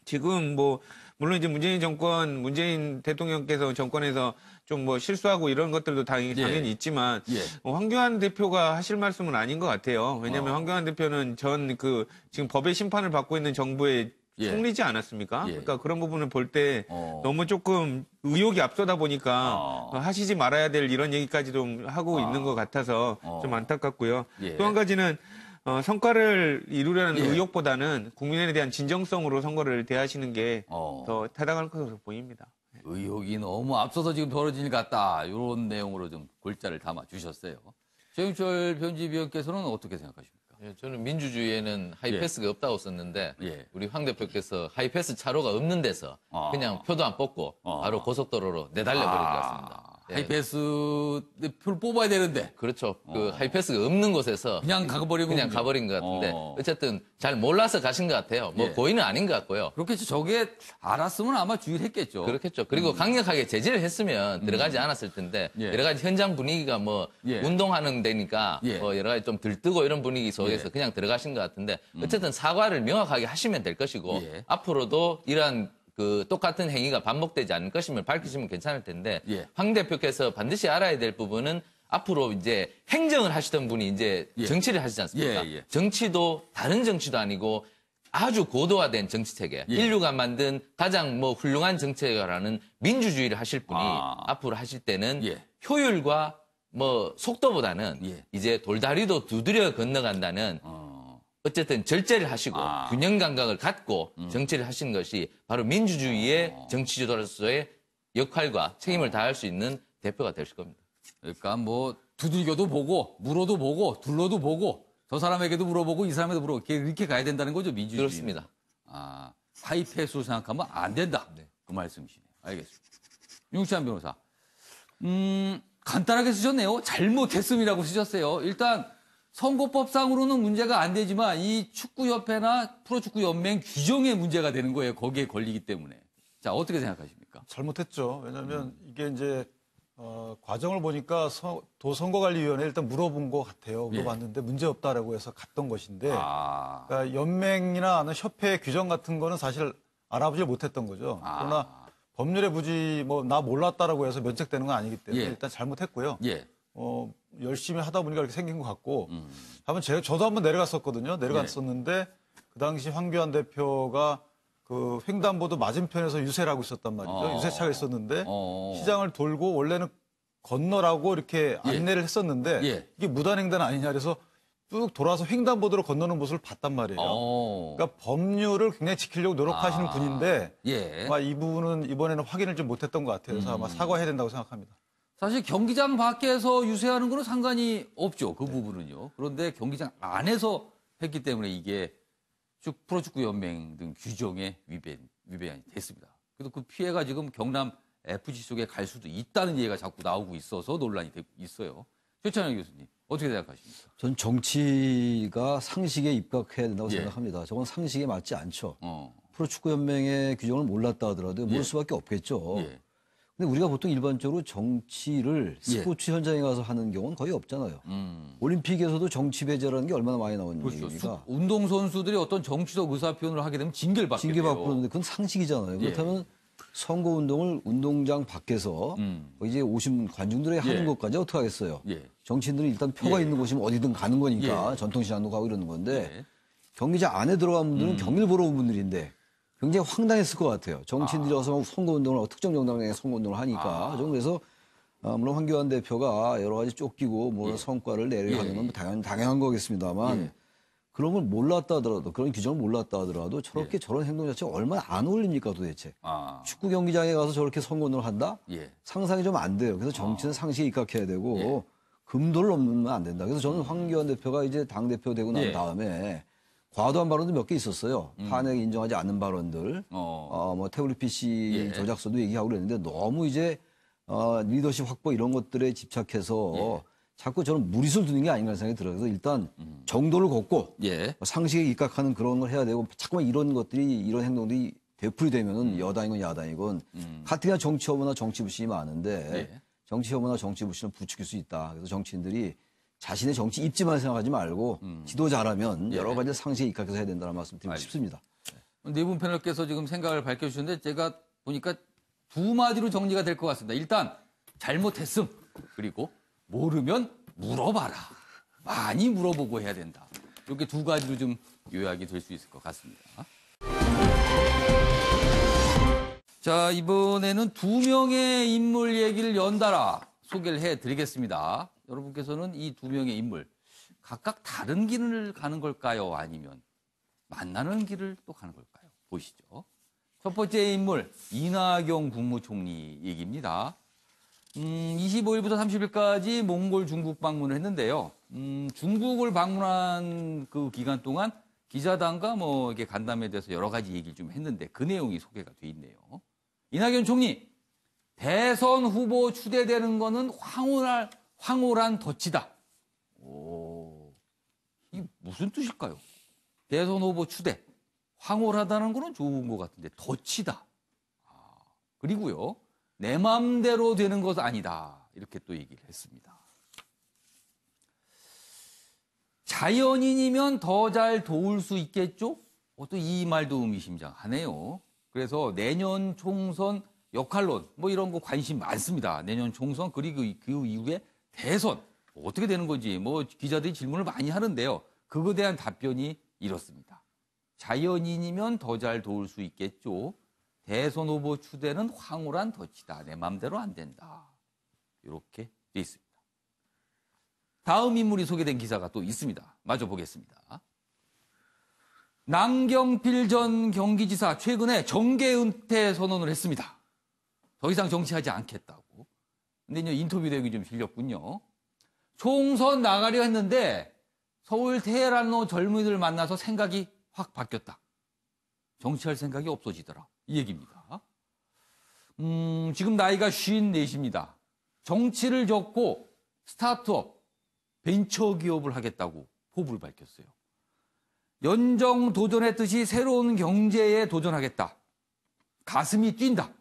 지금 뭐 물론 이제 문재인 대통령께서 정권에서 좀 뭐 실수하고 이런 것들도 당연히 있지만 황교안 대표가 하실 말씀은 아닌 것 같아요. 왜냐하면 황교안 대표는 지금 법의 심판을 받고 있는 정부의 총리지 않았습니까? 그러니까 그런 부분을 볼 때 너무 조금 의욕이 앞서다 보니까 하시지 말아야 될 이런 얘기까지 좀 하고 있는 것 같아서 좀 안타깝고요. 또 한 가지는 성과를 이루려는 의욕보다는 국민에 대한 진정성으로 선거를 대하시는 게 더 타당할 것으로 보입니다. 의욕이 너무 앞서서 지금 벌어진 일 같다. 이런 내용으로 좀 골자를 담아 주셨어요. 최영철 편집위원께서는 어떻게 생각하십니까? 저는 민주주의에는 하이패스가 없다고 썼는데 우리 황 대표께서 하이패스 차로가 없는 데서 그냥 표도 안 뽑고 바로 고속도로로 내달려 버린 것 같습니다. 하이패스 표를 뽑아야 되는데. 그렇죠. 그 하이패스가 없는 곳에서 그냥 가버린 것 같은데 어쨌든 잘 몰라서 가신 것 같아요. 뭐 고의는 아닌 것 같고요. 그렇겠죠. 저게 알았으면 아마 주의를 했겠죠. 그렇겠죠. 그리고 강력하게 제지를 했으면 들어가지 않았을 텐데 여러 가지 현장 분위기가 뭐 운동하는 데니까 뭐 여러 가지 좀 들뜨고 이런 분위기 속에서 그냥 들어가신 것 같은데 어쨌든 사과를 명확하게 하시면 될 것이고 앞으로도 이러한 그 똑같은 행위가 반복되지 않을 것임을 밝히시면 괜찮을 텐데 황 대표께서 반드시 알아야 될 부분은 앞으로 이제 행정을 하시던 분이 이제 정치를 하시지 않습니까? 정치도 다른 정치도 아니고 아주 고도화된 정치 체계, 인류가 만든 가장 뭐 훌륭한 정치체계라는 민주주의를 하실 분이 앞으로 하실 때는 효율과 뭐 속도보다는 이제 돌다리도 두드려 건너간다는 어쨌든 절제를 하시고 균형 감각을 갖고 정치를 하시는 것이 바로 민주주의의 정치 지도자로서의 역할과 책임을 다할 수 있는 대표가 되실 겁니다. 그러니까 뭐 두들겨도 보고 물어도 보고 둘러도 보고 저 사람에게도 물어보고 이 사람에게도 물어보고 이렇게 가야 된다는 거죠, 민주주의. 그렇습니다. 하이패스로 생각하면 안 된다. 그 말씀이시네요. 알겠습니다. 윤치환 변호사. 간단하게 쓰셨네요. 잘못했음이라고 쓰셨어요. 일단 선거법상으로는 문제가 안 되지만 이 축구협회나 프로축구연맹 규정에 문제가 되는 거예요. 거기에 걸리기 때문에. 자, 어떻게 생각하십니까? 잘못했죠. 왜냐하면 이게 이제 과정을 보니까 도선거관리위원회에 일단 물어본 것 같아요. 물어봤는데 문제없다라고 해서 갔던 것인데 그러니까 연맹이나 협회 규정 같은 거는 사실 알아보지 못했던 거죠. 그러나 법률의 부지 나 몰랐다라고 해서 면책되는 건 아니기 때문에 일단 잘못했고요. 열심히 하다 보니까 이렇게 생긴 것 같고 저도 한번 내려갔었거든요. 내려갔었는데 그 당시 황교안 대표가 그 횡단보도 맞은편에서 유세를 하고 있었단 말이죠. 유세차가 있었는데 시장을 돌고 원래는 건너라고 이렇게 안내를 했었는데 이게 무단횡단 아니냐 그래서 쭉 돌아서 횡단보도로 건너는 모습을 봤단 말이에요. 그러니까 법률을 굉장히 지키려고 노력하시는 분인데 아마 이 부분은 이번에는 확인을 좀 못했던 것 같아요. 그래서 아마 사과해야 된다고 생각합니다. 사실 경기장 밖에서 유세하는 거는 상관이 없죠. 그 부분은요. 그런데 경기장 안에서 했기 때문에 이게 프로축구연맹 등 규정에 위배가 됐습니다. 그래도 그 피해가 지금 경남 FC 쪽에 갈 수도 있다는 얘기가 자꾸 나오고 있어서 논란이 되고 있어요. 최찬영 교수님, 어떻게 생각하십니까? 전 정치가 상식에 입각해야 된다고 생각합니다. 저건 상식에 맞지 않죠. 프로축구연맹의 규정을 몰랐다 하더라도 모를 수밖에 없겠죠. 근데 우리가 보통 일반적으로 정치를 스포츠 현장에 가서 하는 경우는 거의 없잖아요. 올림픽에서도 정치 배제라는 게 얼마나 많이 나오는 얘기입니까? 운동선수들이 어떤 정치적 의사표현을 하게 되면 징계를 받게 돼요. 징계받고 그러는데 그건 상식이잖아요. 그렇다면 선거운동을 운동장 밖에서 이제 오신 관중들이 하는 것까지 어떻게 하겠어요? 정치인들은 일단 표가 있는 곳이면 어디든 가는 거니까 전통시장도 가고 이러는 건데 경기장 안에 들어간 분들은 경기를 보러 온 분들인데 굉장히 황당했을 것 같아요. 정치인들이 와서 선거운동을 특정 정당의 선거운동을 하니까. 좀 그래서 물론 황교안 대표가 여러 가지 쫓기고 뭐 성과를 내려가는 건 당연한 거겠습니다만 그런 걸 몰랐다 하더라도 그런 규정을 몰랐다 하더라도 저렇게 저런 행동 자체가 얼마나 안 어울립니까 도대체. 축구 경기장에 가서 저렇게 선거운동을 한다? 상상이 좀 안 돼요. 그래서 정치는 상식에 입각해야 되고 금도를 넘으면 안 된다. 그래서 저는 황교안 대표가 이제 당대표 되고 난 다음에 과도한 발언도 몇 개 있었어요. 탄핵 인정하지 않는 발언들. 뭐 태블릿 PC 저작서도 얘기하고 그랬는데 너무 이제 리더십 확보 이런 것들에 집착해서 자꾸 저는 무리수를 두는 게 아닌가 생각이 들어요. 그래서 일단 정도를 걷고 상식에 입각하는 그런 걸 해야 되고 자꾸만 이런 것들이 이런 행동들이 되풀이되면은 여당이건 야당이건 가뜩이나 정치 혐오나 정치 부심이 많은데 정치 혐오나 정치 부심을 부추길 수 있다. 그래서 정치인들이 자신의 정치 입지만 생각하지 말고 지도자라면 여러 가지 상식에 입각해서 해야 된다는 말씀 드리고 싶습니다. 네 분 패널께서 지금 생각을 밝혀주셨는데 제가 보니까 두 마디로 정리가 될 것 같습니다. 일단 잘못했음. 그리고 모르면 물어봐라. 많이 물어보고 해야 된다. 이렇게 두 가지로 좀 요약이 될 수 있을 것 같습니다. 자, 이번에는 두 명의 인물 얘기를 연달아 소개를 해드리겠습니다. 여러분께서는 이 두 명의 인물 각각 다른 길을 가는 걸까요? 아니면 만나는 길을 또 가는 걸까요? 보시죠. 첫 번째 인물 이낙연 국무총리 얘기입니다. 25일부터 30일까지 몽골 중국 방문을 했는데요. 중국을 방문한 그 기간 동안 기자단과 뭐 이렇게 간담회에 대해서 여러 가지 얘기를 좀 했는데 그 내용이 소개가 돼 있네요. 이낙연 총리 대선 후보 추대되는 거는 황홀한 덫이다. 이게 무슨 뜻일까요? 대선 후보 추대. 황홀하다는 거는 좋은 것 같은데 덫이다. 그리고요. 내 마음대로 되는 것은 아니다. 이렇게 또 얘기를 했습니다. 자연인이면 더 잘 도울 수 있겠죠? 또 이 말도 의미심장하네요. 그래서 내년 총선 역할론 뭐 이런 거 관심 많습니다. 내년 총선 그리고 그 이후에 대선 어떻게 되는 건지 뭐 기자들이 질문을 많이 하는데요. 그거에 대한 답변이 이렇습니다. 자연인이면 더 잘 도울 수 있겠죠. 대선 후보 추대는 황홀한 덫이다. 내 마음대로 안 된다. 이렇게 돼 있습니다. 다음 인물이 소개된 기사가 또 있습니다. 마저 보겠습니다. 남경필 전 경기지사 최근에 정계 은퇴 선언을 했습니다. 더 이상 정치하지 않겠다고. 근데 이제 인터뷰 내용이 좀 실렸군요. 총선 나가려 했는데 서울 테헤란로 젊은이들 만나서 생각이 확 바뀌었다. 정치할 생각이 없어지더라. 이 얘기입니다. 지금 나이가 54입니다. 정치를 접고 스타트업, 벤처기업을 하겠다고 포부를 밝혔어요. 연정 도전했듯이 새로운 경제에 도전하겠다. 가슴이 뛴다.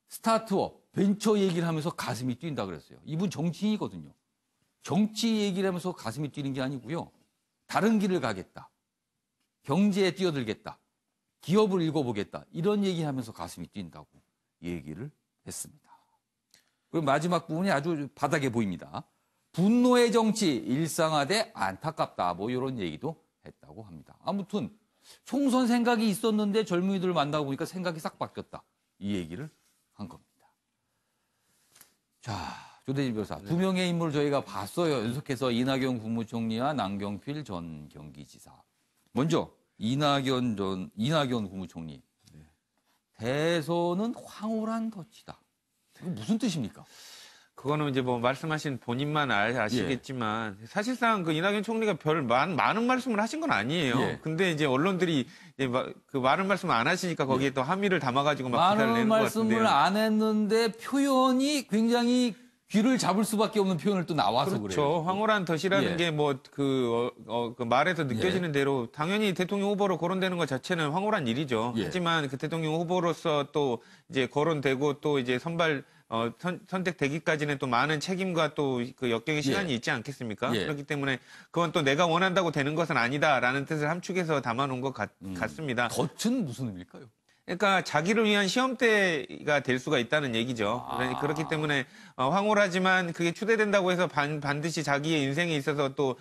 스타트업, 벤처 얘기를 하면서 가슴이 뛴다 그랬어요. 이분 정치인이거든요. 정치 얘기를 하면서 가슴이 뛰는 게 아니고요. 다른 길을 가겠다. 경제에 뛰어들겠다. 기업을 읽어보겠다. 이런 얘기하면서 가슴이 뛴다고 얘기를 했습니다. 그리고 마지막 부분이 아주 바닥에 보입니다. 분노의 정치 일상화돼 안타깝다. 뭐 이런 얘기도 했다고 합니다. 아무튼 총선 생각이 있었는데 젊은이들을 만나고 보니까 생각이 싹 바뀌었다. 이 얘기를 한 겁니다. 자, 조대진 변호사. 두 명의 인물을 저희가 봤어요. 연속해서 이낙연 국무총리와 남경필 전 경기지사. 먼저 이낙연 국무총리. 대선은 황홀한 덫이다. 이거 무슨 뜻입니까? 그거는 이제 뭐 말씀하신 본인만 아시겠지만 사실상 그 이낙연 총리가 많은 말씀을 하신 건 아니에요. 근데 이제 언론들이 이제 그 많은 말씀을 안 하시니까 거기에 또 함의를 담아가지고 막 기사를 내는 것 같은데요. 많은 말씀을 안 했는데 표현이 굉장히 귀를 잡을 수밖에 없는 표현을 또 나와서 그렇죠. 그래요. 황홀한 덫이라는 예. 게 뭐 그 말에서 느껴지는 대로 당연히 대통령 후보로 거론되는 것 자체는 황홀한 일이죠. 예. 하지만 그 대통령 후보로서 또 이제 거론되고 또 이제 선택되기까지는 또 많은 책임과 또 그 역경의 시간이 예. 있지 않겠습니까? 예. 그렇기 때문에 그건 또 내가 원한다고 되는 것은 아니다라는 뜻을 함축해서 담아놓은 것 같습니다. 덫은 무슨 의미일까요? 그러니까 자기를 위한 시험대가 될 수가 있다는 얘기죠. 그렇기 때문에 황홀하지만 그게 추대된다고 해서 반드시 자기의 인생에 있어서 또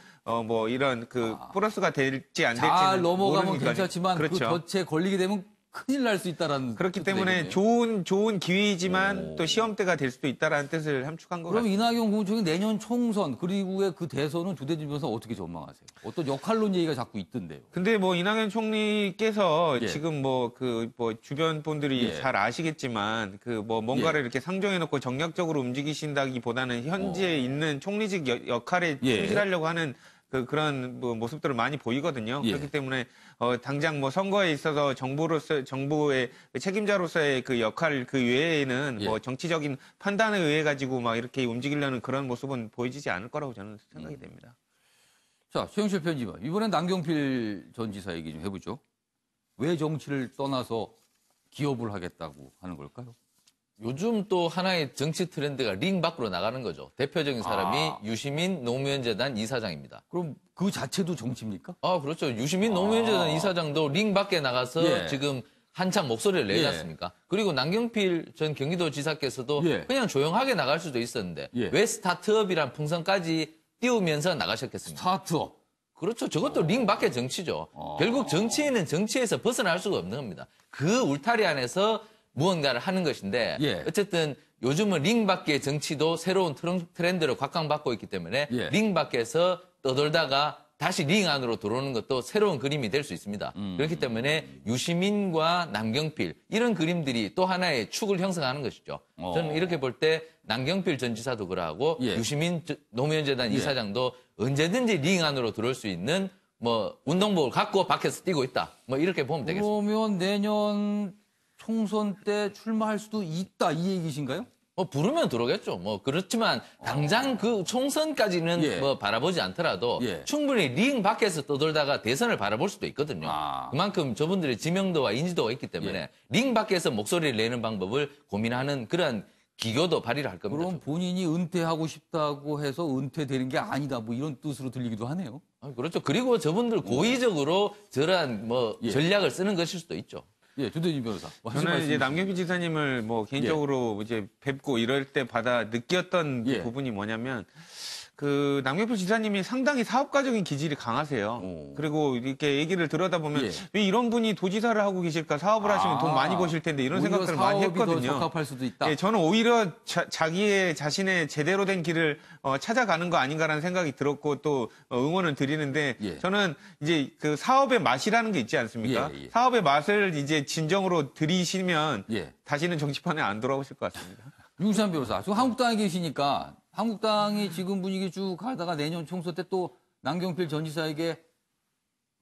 뭐 이런 그 플러스가 될지 안 될지 잘 넘어가면 모르니까요. 괜찮지만 그렇죠. 그 덫에 걸리게 되면 큰일 날 수 있다라는 그렇기 뜻도 때문에 되겠네요. 좋은 기회이지만 또 시험대가 될 수도 있다라는 뜻을 함축한 것 그럼 같아요. 이낙연 국무총리 내년 총선 그리고의 그 대선은 주대진 변호사 어떻게 전망하세요? 어떤 역할론 얘기가 자꾸 있던데요. 근데 뭐 이낙연 총리께서 예. 지금 뭐 주변 분들이 예. 잘 아시겠지만 뭔가를 이렇게 상정해 놓고 정략적으로 움직이신다기보다는 현재 있는 총리직 역할에 예. 충실하려고 하는 그런 모습들을 많이 보이거든요. 예. 그렇기 때문에 당장 선거에 있어서 정부의 책임자로서의 그 역할 그 외에는 예. 정치적인 판단에 의해 가지고 막 이렇게 움직이려는 그런 모습은 보이지 않을 거라고 저는 생각이 됩니다. 자, 최영실 편집원. 이번엔 남경필 전 지사 얘기 좀 해보죠. 왜 정치를 떠나서 기업을 하겠다고 하는 걸까요? 요즘 또 하나의 정치 트렌드가 링 밖으로 나가는 거죠. 대표적인 사람이 유시민 노무현재단 이사장입니다. 그럼 그 자체도 정치입니까? 그렇죠. 유시민 노무현재단 이사장도 링 밖에 나가서 예. 지금 한참 목소리를 내지 예. 않습니까? 그리고 남경필 전 경기도지사께서도 예. 그냥 조용하게 나갈 수도 있었는데 예. 왜 스타트업이란 풍선까지 띄우면서 나가셨겠습니까? 스타트업. 그렇죠. 저것도 링 밖의 정치죠. 결국 정치인은 정치에서 벗어날 수가 없는 겁니다. 그 울타리 안에서 무언가를 하는 것인데 예. 어쨌든 요즘은 링 밖의 정치도 새로운 트렌드를 곽강받고 있기 때문에 예. 링 밖에서 떠돌다가 다시 링 안으로 들어오는 것도 새로운 그림이 될 수 있습니다. 그렇기 때문에 유시민과 남경필 이런 그림들이 또 하나의 축을 형성하는 것이죠. 저는 이렇게 볼 때 남경필 전 지사도 그러하고 예. 유시민 노무현재단 이사장도 언제든지 링 안으로 들어올 수 있는 운동복을 갖고 밖에서 뛰고 있다. 이렇게 보면 되겠습니다. 그러면 내년 총선 때 출마할 수도 있다 이 얘기신가요? 부르면 들어오겠죠. 그렇지만 당장 그 총선까지는 예. 바라보지 않더라도 예. 충분히 링 밖에서 떠돌다가 대선을 바라볼 수도 있거든요. 그만큼 저분들의 지명도와 인지도가 있기 때문에 예. 링 밖에서 목소리를 내는 방법을 고민하는 그런 기교도 발휘를 할 겁니다. 그럼 본인이 은퇴하고 싶다고 해서 은퇴되는 게 아니다 이런 뜻으로 들리기도 하네요. 그렇죠. 그리고 저분들 고의적으로 저러한 예. 전략을 쓰는 것일 수도 있죠. 예, 주대진 변호사. 저는 이제 남경필 지사님을 개인적으로 이제 뵙고 이럴 때 느꼈던 예. 부분이 뭐냐면 그 남경필 지사님이 상당히 사업가적인 기질이 강하세요. 그리고 이렇게 얘기를 들여다보면 예. 왜 이런 분이 도지사를 하고 계실까? 사업을 하시면 돈 많이 버실 텐데 이런 생각들을 많이 사업이 더 했거든요. 적합할 수도 있다. 예, 저는 오히려 자신의 제대로 된 길을 찾아가는 거 아닌가라는 생각이 들었고 또 응원을 드리는데 예. 저는 이제 그 사업의 맛이라는 게 있지 않습니까? 예, 예. 사업의 맛을 이제 진정으로 들이시면 예. 다시는 정치판에 안 돌아오실 것 같습니다. 윤시환 변호사. 지금 한국당에 계시니까 한국당이 지금 분위기 쭉 가다가 내년 총선 때 또 남경필 전 지사에게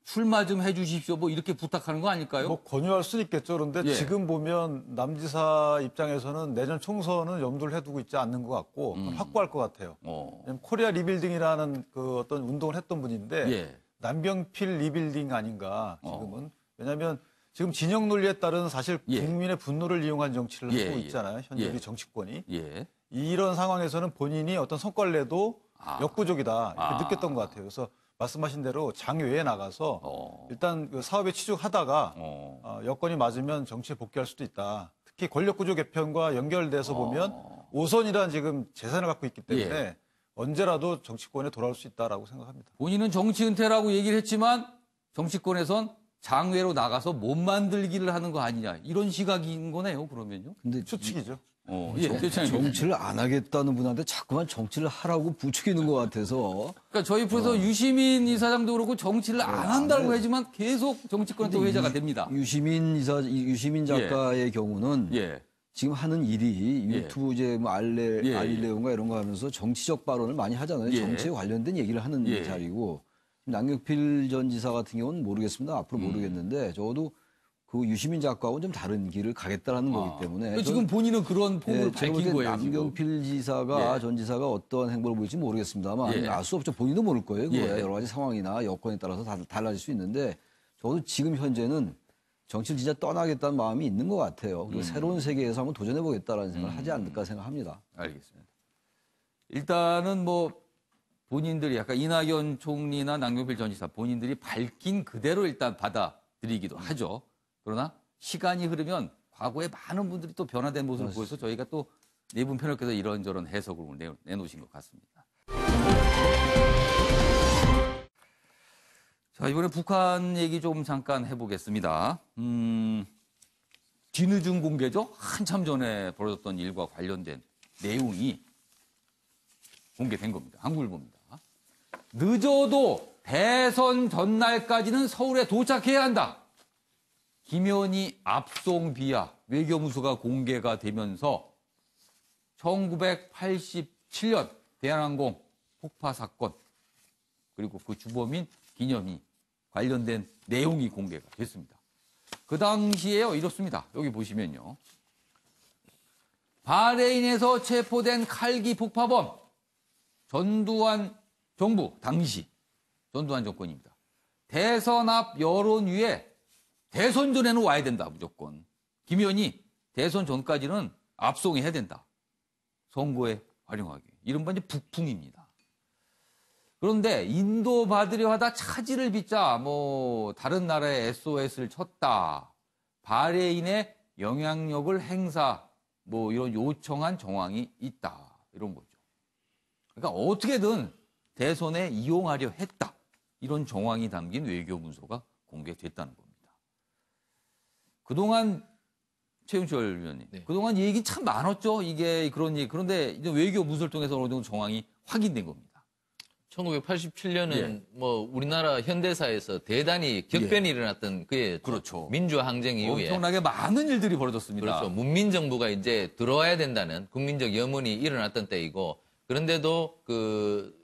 출마 좀 해 주십시오. 이렇게 부탁하는 거 아닐까요? 권유할 수는 있겠죠. 그런데 예. 지금 보면 남 지사 입장에서는 내년 총선은 염두를 해두고 있지 않는 것 같고 확고할 것 같아요. 왜냐면 코리아 리빌딩이라는 그 어떤 운동을 했던 분인데 예. 남경필 리빌딩 아닌가 지금은. 왜냐하면 지금 진영 논리에 따른 사실 예. 국민의 분노를 이용한 정치를 예, 하고 예. 있잖아요. 현재 예. 우리 정치권이. 예. 이런 상황에서는 본인이 어떤 성과를 내도 역부족이다 이렇게 느꼈던 것 같아요. 그래서 말씀하신 대로 장외에 나가서 일단 그 사업에 치중하다가 여건이 맞으면 정치에 복귀할 수도 있다. 특히 권력구조 개편과 연결돼서 보면 5선이라는 지금 재산을 갖고 있기 때문에 예. 언제라도 정치권에 돌아올 수 있다라고 생각합니다. 본인은 정치 은퇴라고 얘기를 했지만 정치권에선 장외로 나가서 몸 만들기를 하는 거 아니냐. 이런 시각인 거네요, 그러면요. 근데 추측이죠. 예, 정치를 안 하겠다는 분한테 자꾸만 정치를 하라고 부추기는 것 같아서. 그러니까 저희 프로에서 유시민 이사장도 그렇고 정치를 안 한다고 하지만 계속 정치권에 또 회자가 됩니다. 유시민 작가의 경우는 예. 지금 하는 일이 예. 유튜브 이제 알릴레온가 이런 거 하면서 정치적 발언을 많이 하잖아요. 예. 정치에 관련된 얘기를 하는 예. 자리고. 남경필 전 지사 같은 경우는 모르겠습니다. 앞으로 모르겠는데 적어도 그 유시민 작가하고는 좀 다른 길을 가겠다라는 거기 때문에 지금 본인은 그런 포부를 제가 볼 밝힌 때 거예요. 남경필 지사가 예. 전 지사가 어떤 행보를 보일지 모르겠습니다만 예. 알 수 없죠. 본인도 모를 거예요. 그거야. 예. 여러 가지 상황이나 여건에 따라서 다 달라질 수 있는데 저도 지금 현재는 정치를 진짜 떠나겠다는 마음이 있는 것 같아요. 그리고 새로운 세계에서 한번 도전해보겠다라는 생각을 하지 않을까 생각합니다. 알겠습니다. 일단은 뭐 본인들이 약간 이낙연 총리나 남경필 전 지사 본인들이 밝힌 그대로 일단 받아들이기도 하죠. 그러나 시간이 흐르면 과거에 많은 분들이 또 변화된 모습을 보여서 저희가 또 네 분 패널께서 이런저런 해석을 내놓으신 것 같습니다. 자, 이번에 북한 얘기 좀 잠깐 해보겠습니다. 뒤늦은 공개죠? 한참 전에 벌어졌던 일과 관련된 내용이 공개된 겁니다. 한국일보입니다. 늦어도 대선 전날까지는 서울에 도착해야 한다. 김현희 압송 비하 외교무소가 공개가 되면서 1987년 대한항공 폭파 사건 그리고 그 주범인 기념이 관련된 내용이 공개가 됐습니다. 그 당시에요 이렇습니다. 여기 보시면요. 바레인에서 체포된 칼기 폭파범 전두환 정부 당시 전두환 정권입니다. 대선 앞 여론 위에 대선 전에는 와야 된다 무조건. 김현희 대선 전까지는 압송해야 된다. 선거에 활용하기. 이른바 이제 북풍입니다. 그런데 인도 받으려 하다 차질을 빚자 뭐 다른 나라에 SOS를 쳤다. 바레인의 영향력을 행사 뭐 이런 요청한 정황이 있다. 이런 거죠. 그러니까 어떻게든 대선에 이용하려 했다. 이런 정황이 담긴 외교문서가 공개됐다는 겁니다. 그동안 최윤철 위원님, 네. 그동안 얘기 참 많았죠. 이게 그런 얘기. 그런데 이제 외교문서를 통해서 어느 정도 정황이 확인된 겁니다. 1987년은 예. 뭐 우리나라 현대사에서 대단히 격변이 일어났던 그의 그렇죠. 민주화 항쟁 이후에 엄청나게 많은 일들이 벌어졌습니다. 그렇죠. 문민정부가 이제 들어와야 된다는 국민적 염원이 일어났던 때이고 그런데도 그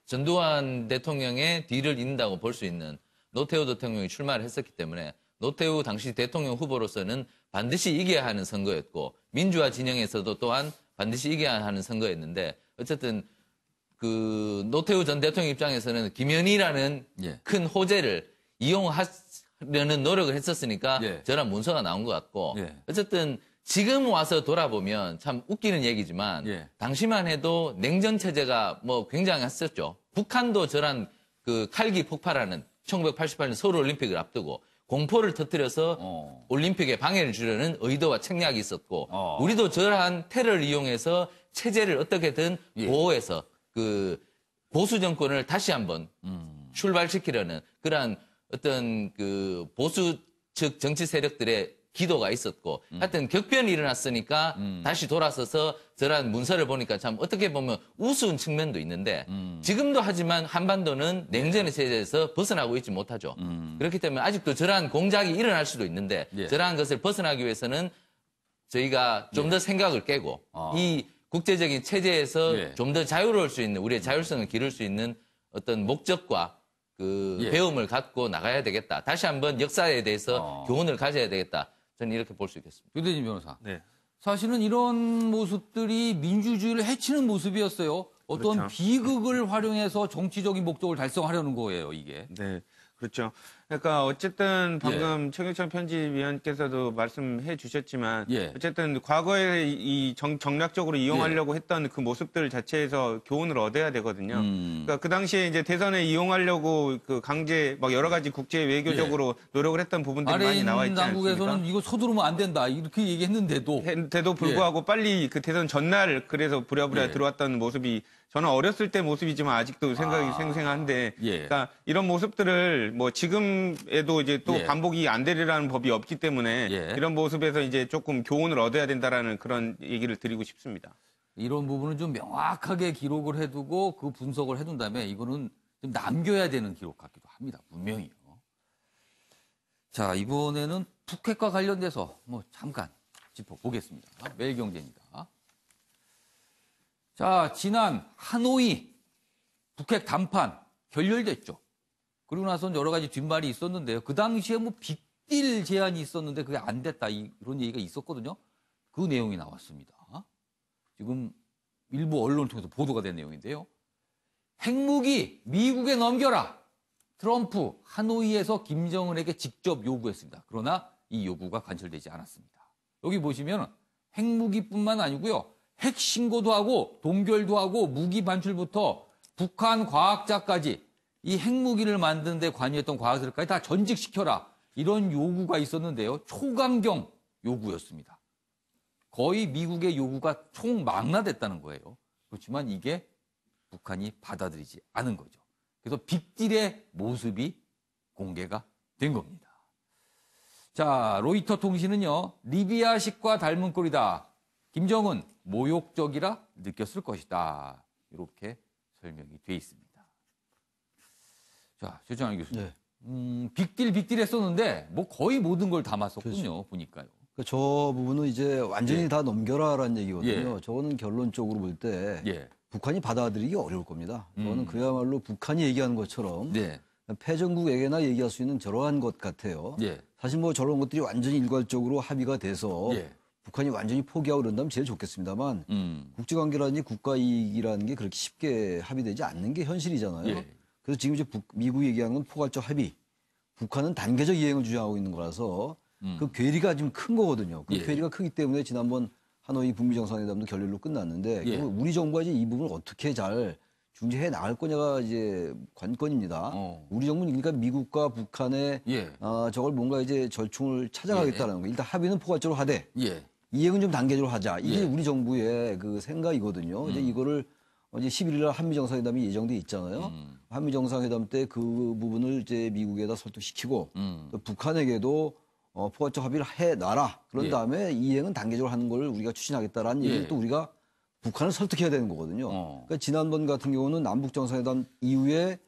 전두환 대통령의 뒤를 잇는다고 볼 수 있는 노태우 대통령이 출마를 했었기 때문에 노태우 당시 대통령 후보로서는 반드시 이겨야 하는 선거였고 민주화 진영에서도 또한 반드시 이겨야 하는 선거였는데 어쨌든 그 노태우 전 대통령 입장에서는 김현희라는 예. 큰 호재를 이용하려는 노력을 했었으니까 예. 저런 문서가 나온 것 같고 예. 어쨌든 지금 와서 돌아보면 참 웃기는 얘기지만 예. 당시만 해도 냉전 체제가 뭐 굉장했었죠. 북한도 저런 그 칼기 폭발하는 1988년 서울 올림픽을 앞두고 공포를 터뜨려서 올림픽에 방해를 주려는 의도와 책략이 있었고 우리도 저러한 테러를 이용해서 체제를 어떻게든 예. 보호해서 그 보수 정권을 다시 한번 출발시키려는 그러한 어떤 그 보수 측 정치 세력들의 기도가 있었고 하여튼 격변이 일어났으니까 다시 돌아서서 저런 문서를 보니까 참 어떻게 보면 우스운 측면도 있는데 지금도 하지만 한반도는 냉전의 체제에서 벗어나고 있지 못하죠. 그렇기 때문에 아직도 저러한 공작이 일어날 수도 있는데 예. 저러한 것을 벗어나기 위해서는 저희가 좀 더 생각을 깨고 이 국제적인 체제에서 예. 좀 더 자유로울 수 있는 우리의 자율성을 기를 수 있는 어떤 목적과 그 예. 배움을 갖고 나가야 되겠다. 다시 한번 역사에 대해서 교훈을 가져야 되겠다. 저는 이렇게 볼 수 있겠습니다. 유대진 변호사. 네. 사실은 이런 모습들이 민주주의를 해치는 모습이었어요. 어떤 그렇죠. 비극을 활용해서 정치적인 목적을 달성하려는 거예요, 이게. 네, 그렇죠. 그러니까 어쨌든 방금 최경철 편집위원께서도 말씀해 주셨지만 예. 어쨌든 과거에 이 정략적으로 이용하려고 했던 그 모습들 자체에서 교훈을 얻어야 되거든요. 그러니까 그 당시에 이제 대선에 이용하려고 그 강제 막 여러 가지 국제 외교적으로 노력을 했던 부분들이 많이 바레인 나와 있지 않습니까? 당국에서는 이거 서두르면 안 된다 이렇게 얘기했는데도 때도 불구하고 빨리 그 대선 전날 그래서 부랴부랴 들어왔던 모습이 저는 어렸을 때 모습이지만 아직도 생각이 생생한데 예. 그러니까 이런 모습들을 뭐 지금에도 이제 또 예. 반복이 안 되리라는 법이 없기 때문에 예. 이런 모습에서 이제 조금 교훈을 얻어야 된다라는 그런 얘기를 드리고 싶습니다. 이런 부분은 좀 명확하게 기록을 해두고 그 분석을 해둔 다음에 이거는 좀 남겨야 되는 기록 같기도 합니다. 분명히요. 자, 이번에는 푸켓과 관련돼서 뭐 잠깐 짚어보겠습니다. 매일경제입니다. 자, 지난 하노이 북핵 담판 결렬됐죠. 그리고 나서는 여러 가지 뒷말이 있었는데요. 그 당시에 뭐 빅딜 제안이 있었는데 그게 안 됐다. 이런 얘기가 있었거든요. 그 내용이 나왔습니다. 지금 일부 언론을 통해서 보도가 된 내용인데요. 핵무기 미국에 넘겨라. 트럼프 하노이에서 김정은에게 직접 요구했습니다. 그러나 이 요구가 관철되지 않았습니다. 여기 보시면 핵무기뿐만 아니고요. 핵 신고도 하고 동결도 하고 무기 반출부터 북한 과학자까지 이 핵무기를 만드는 데 관여했던 과학자들까지 다 전직시켜라. 이런 요구가 있었는데요. 초강경 요구였습니다. 거의 미국의 요구가 총망라됐다는 거예요. 그렇지만 이게 북한이 받아들이지 않은 거죠. 그래서 빅딜의 모습이 공개가 된 겁니다. 자, 로이터 통신은요. 리비아식과 닮은 꼴이다. 김정은 모욕적이라 느꼈을 것이다. 이렇게 설명이 돼 있습니다. 자, 최정환 교수님. 네. 빅딜 했었는데 뭐 거의 모든 걸 담았었군요. 그렇죠. 보니까요. 저 부분은 이제 완전히 다 넘겨라라는 얘기거든요. 저거는 결론적으로 볼 때 북한이 받아들이기 어려울 겁니다. 저는 그야말로 북한이 얘기하는 것처럼 패전국에게나 얘기할 수 있는 저러한 것 같아요. 사실 뭐 저런 것들이 완전히 일괄적으로 합의가 돼서 북한이 완전히 포기하고 그런다면 제일 좋겠습니다만 국제관계라든지 국가이익이라는 게 그렇게 쉽게 합의되지 않는 게 현실이잖아요. 그래서 지금 이제 미국이 얘기하는 건 포괄적 합의. 북한은 단계적 이행을 주장하고 있는 거라서 그 괴리가 좀 큰 거거든요. 그 괴리가 크기 때문에 지난번 하노이 북미 정상회담도 결렬로 끝났는데 우리 정부가 이제 이 부분을 어떻게 잘 중재해 나갈 거냐가 이제 관건입니다. 우리 정부는 그러니까 미국과 북한의 저걸 뭔가 이제 절충을 찾아가겠다는 거. 일단 합의는 포괄적으로 하되 이행은 좀 단계적으로 하자. 이게 우리 정부의 그 생각이거든요. 이제 이거를 이제 11일 날 한미 정상회담이 예정돼 있잖아요. 한미 정상회담 때 그 부분을 이제 미국에다 설득시키고 또 북한에게도 포괄적 합의를 해놔라. 그런 다음에 이행은 단계적으로 하는 걸 우리가 추진하겠다라는 얘기를 또 우리가 북한을 설득해야 되는 거거든요. 그러니까 지난번 같은 경우는 남북 정상회담 이후에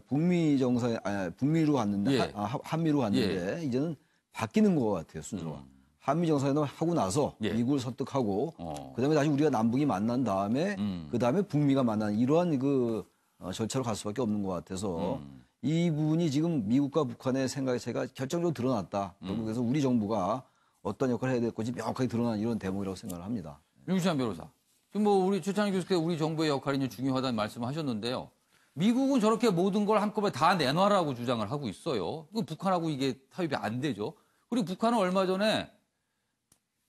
북미 정상 북미로 갔는데 한미로 갔는데 이제는 바뀌는 것 같아요, 순서가. 한미 정상회담 하고 나서 미국을 설득하고 그다음에 다시 우리가 남북이 만난 다음에 그다음에 북미가 만나는 이러한 그 절차로 갈 수밖에 없는 것 같아서 이 부분이 지금 미국과 북한의 생각의 차이가 결정적으로 드러났다. 그래서 우리 정부가 어떤 역할을 해야 될 건지 명확하게 드러난 이런 대목이라고 생각을 합니다. 윤시환 변호사. 지금 뭐 우리 최창희 교수께서 우리 정부의 역할이 중요하다는 말씀을 하셨는데요. 미국은 저렇게 모든 걸 한꺼번에 다 내놔라고 주장을 하고 있어요. 북한하고 이게 타협이 안 되죠. 그리고 북한은 얼마 전에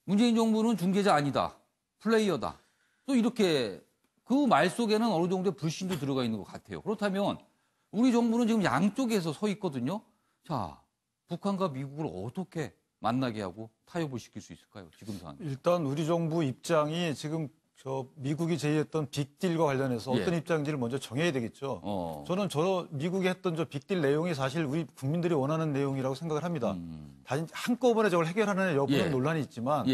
문재인 정부는 중개자 아니다. 플레이어다. 또 이렇게 그 말 속에는 어느 정도의 불신도 들어가 있는 것 같아요. 그렇다면 우리 정부는 지금 양쪽에서 서 있거든요. 자, 북한과 미국을 어떻게 만나게 하고 타협을 시킬 수 있을까요? 지금 상황. 일단 우리 정부 입장이 지금 저 미국이 제의했던 빅딜과 관련해서 어떤 입장인지를 먼저 정해야 되겠죠. 저는 미국이 했던 저 빅딜 내용이 사실 우리 국민들이 원하는 내용이라고 생각을 합니다. 단 한꺼번에 저걸 해결하는 여부는 논란이 있지만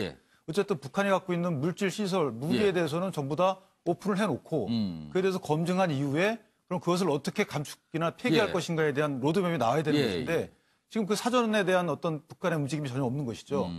어쨌든 북한이 갖고 있는 물질 시설, 무기에 대해서는 전부 다 오픈을 해놓고 그에 대해서 검증한 이후에 그럼 그것을 어떻게 감축이나 폐기할 것인가에 대한 로드맵이 나와야 되는 것인데 지금 그 사전에 대한 어떤 북한의 움직임이 전혀 없는 것이죠.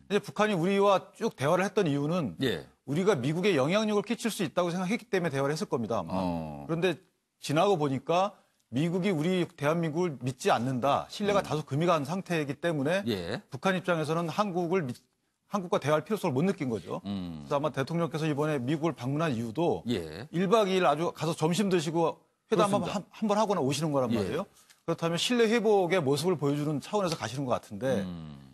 이제 북한이 우리와 쭉 대화를 했던 이유는 우리가 미국에 영향력을 끼칠 수 있다고 생각했기 때문에 대화를 했을 겁니다. 아마. 그런데 지나고 보니까 미국이 우리 대한민국을 믿지 않는다. 신뢰가 다소 금이 간 상태이기 때문에 북한 입장에서는 한국과 대화할 필요성을 못 느낀 거죠. 그래서 아마 대통령께서 이번에 미국을 방문한 이유도 1박 2일 아주 가서 점심 드시고 회담 한번 하거나 오시는 거란 말이에요. 그렇다면 신뢰 회복의 모습을 보여주는 차원에서 가시는 것 같은데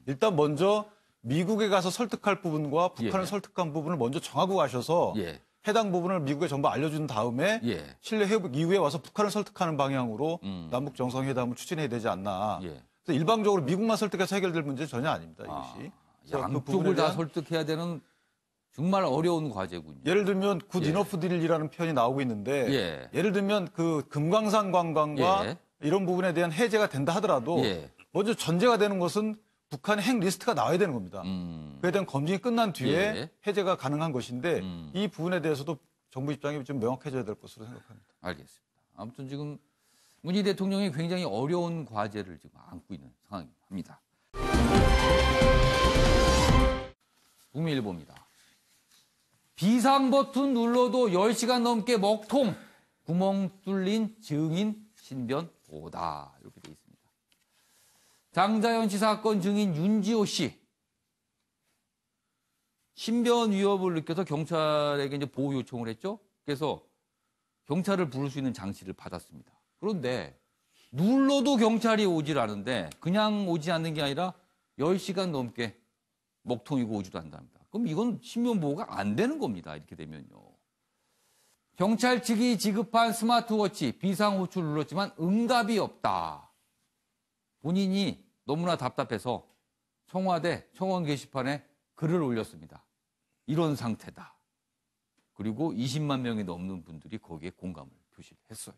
일단 먼저 미국에 가서 설득할 부분과 북한을 설득한 부분을 먼저 정하고 가셔서 해당 부분을 미국에 전부 알려준 다음에 신뢰 회복 이후에 와서 북한을 설득하는 방향으로 남북 정상회담을 추진해야 되지 않나. 그래서 일방적으로 미국만 설득해서 해결될 문제는 전혀 아닙니다. 이것이. 양쪽을 다 설득해야 되는 정말 어려운 과제군요. 예를 들면 굿 이너프 딜이라는 표현이 나오고 있는데 예를 들면 그 금강산 관광과 이런 부분에 대한 해제가 된다 하더라도 먼저 전제가 되는 것은 북한의 핵 리스트가 나와야 되는 겁니다. 그에 대한 검증이 끝난 뒤에 해제가 가능한 것인데 이 부분에 대해서도 정부 입장이 좀 명확해져야 될 것으로 생각합니다. 알겠습니다. 아무튼 지금 문재인 대통령이 굉장히 어려운 과제를 지금 안고 있는 상황입니다. 국민일보입니다. 비상 버튼 눌러도 10시간 넘게 먹통, 구멍 뚫린 증인 신변 오다. 이렇게 돼 있습니다. 장자연 씨 사건 증인 윤지호 씨. 신변 위협을 느껴서 경찰에게 이제 보호 요청을 했죠. 그래서 경찰을 부를 수 있는 장치를 받았습니다. 그런데 눌러도 경찰이 오질 않은데 그냥 오지 않는 게 아니라 10시간 넘게 먹통이고 오지도 않답니다. 그럼 이건 신변 보호가 안 되는 겁니다. 이렇게 되면요. 경찰 측이 지급한 스마트워치 비상호출 눌렀지만 응답이 없다. 본인이 너무나 답답해서 청와대 청원 게시판에 글을 올렸습니다. 이런 상태다. 그리고 20만 명이 넘는 분들이 거기에 공감을 표시했어요.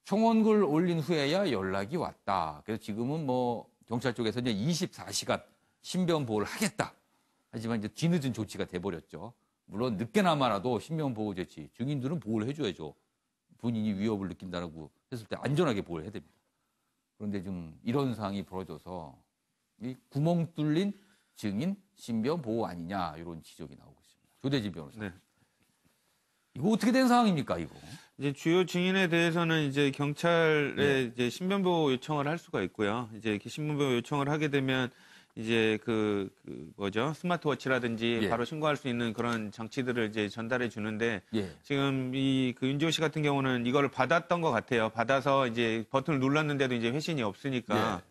청원글 올린 후에야 연락이 왔다. 그래서 지금은 뭐 경찰 쪽에서 이제 24시간 신변 보호를 하겠다. 하지만 이제 뒤늦은 조치가 돼버렸죠. 물론 늦게나마라도 신변 보호 조치, 증인들은 보호를 해줘야죠. 본인이 위협을 느낀다고 했을 때 안전하게 보호를 해야 됩니다. 그런데 좀 이런 상황이 벌어져서 이 구멍 뚫린 증인 신변 보호 아니냐 이런 지적이 나오고 있습니다. 조대진 변호사. 네. 이거 어떻게 된 상황입니까, 이거? 이제 주요 증인에 대해서는 이제 경찰에 네. 이제 신변보호 요청을 할 수가 있고요. 이제 이렇게 신변보호 요청을 하게 되면 이제 스마트워치라든지 예. 바로 신고할 수 있는 그런 장치들을 이제 전달해 주는데 예. 지금 그 윤지호 씨 같은 경우는 이거를 받았던 것 같아요. 받아서 이제 버튼을 눌렀는데도 이제 회신이 없으니까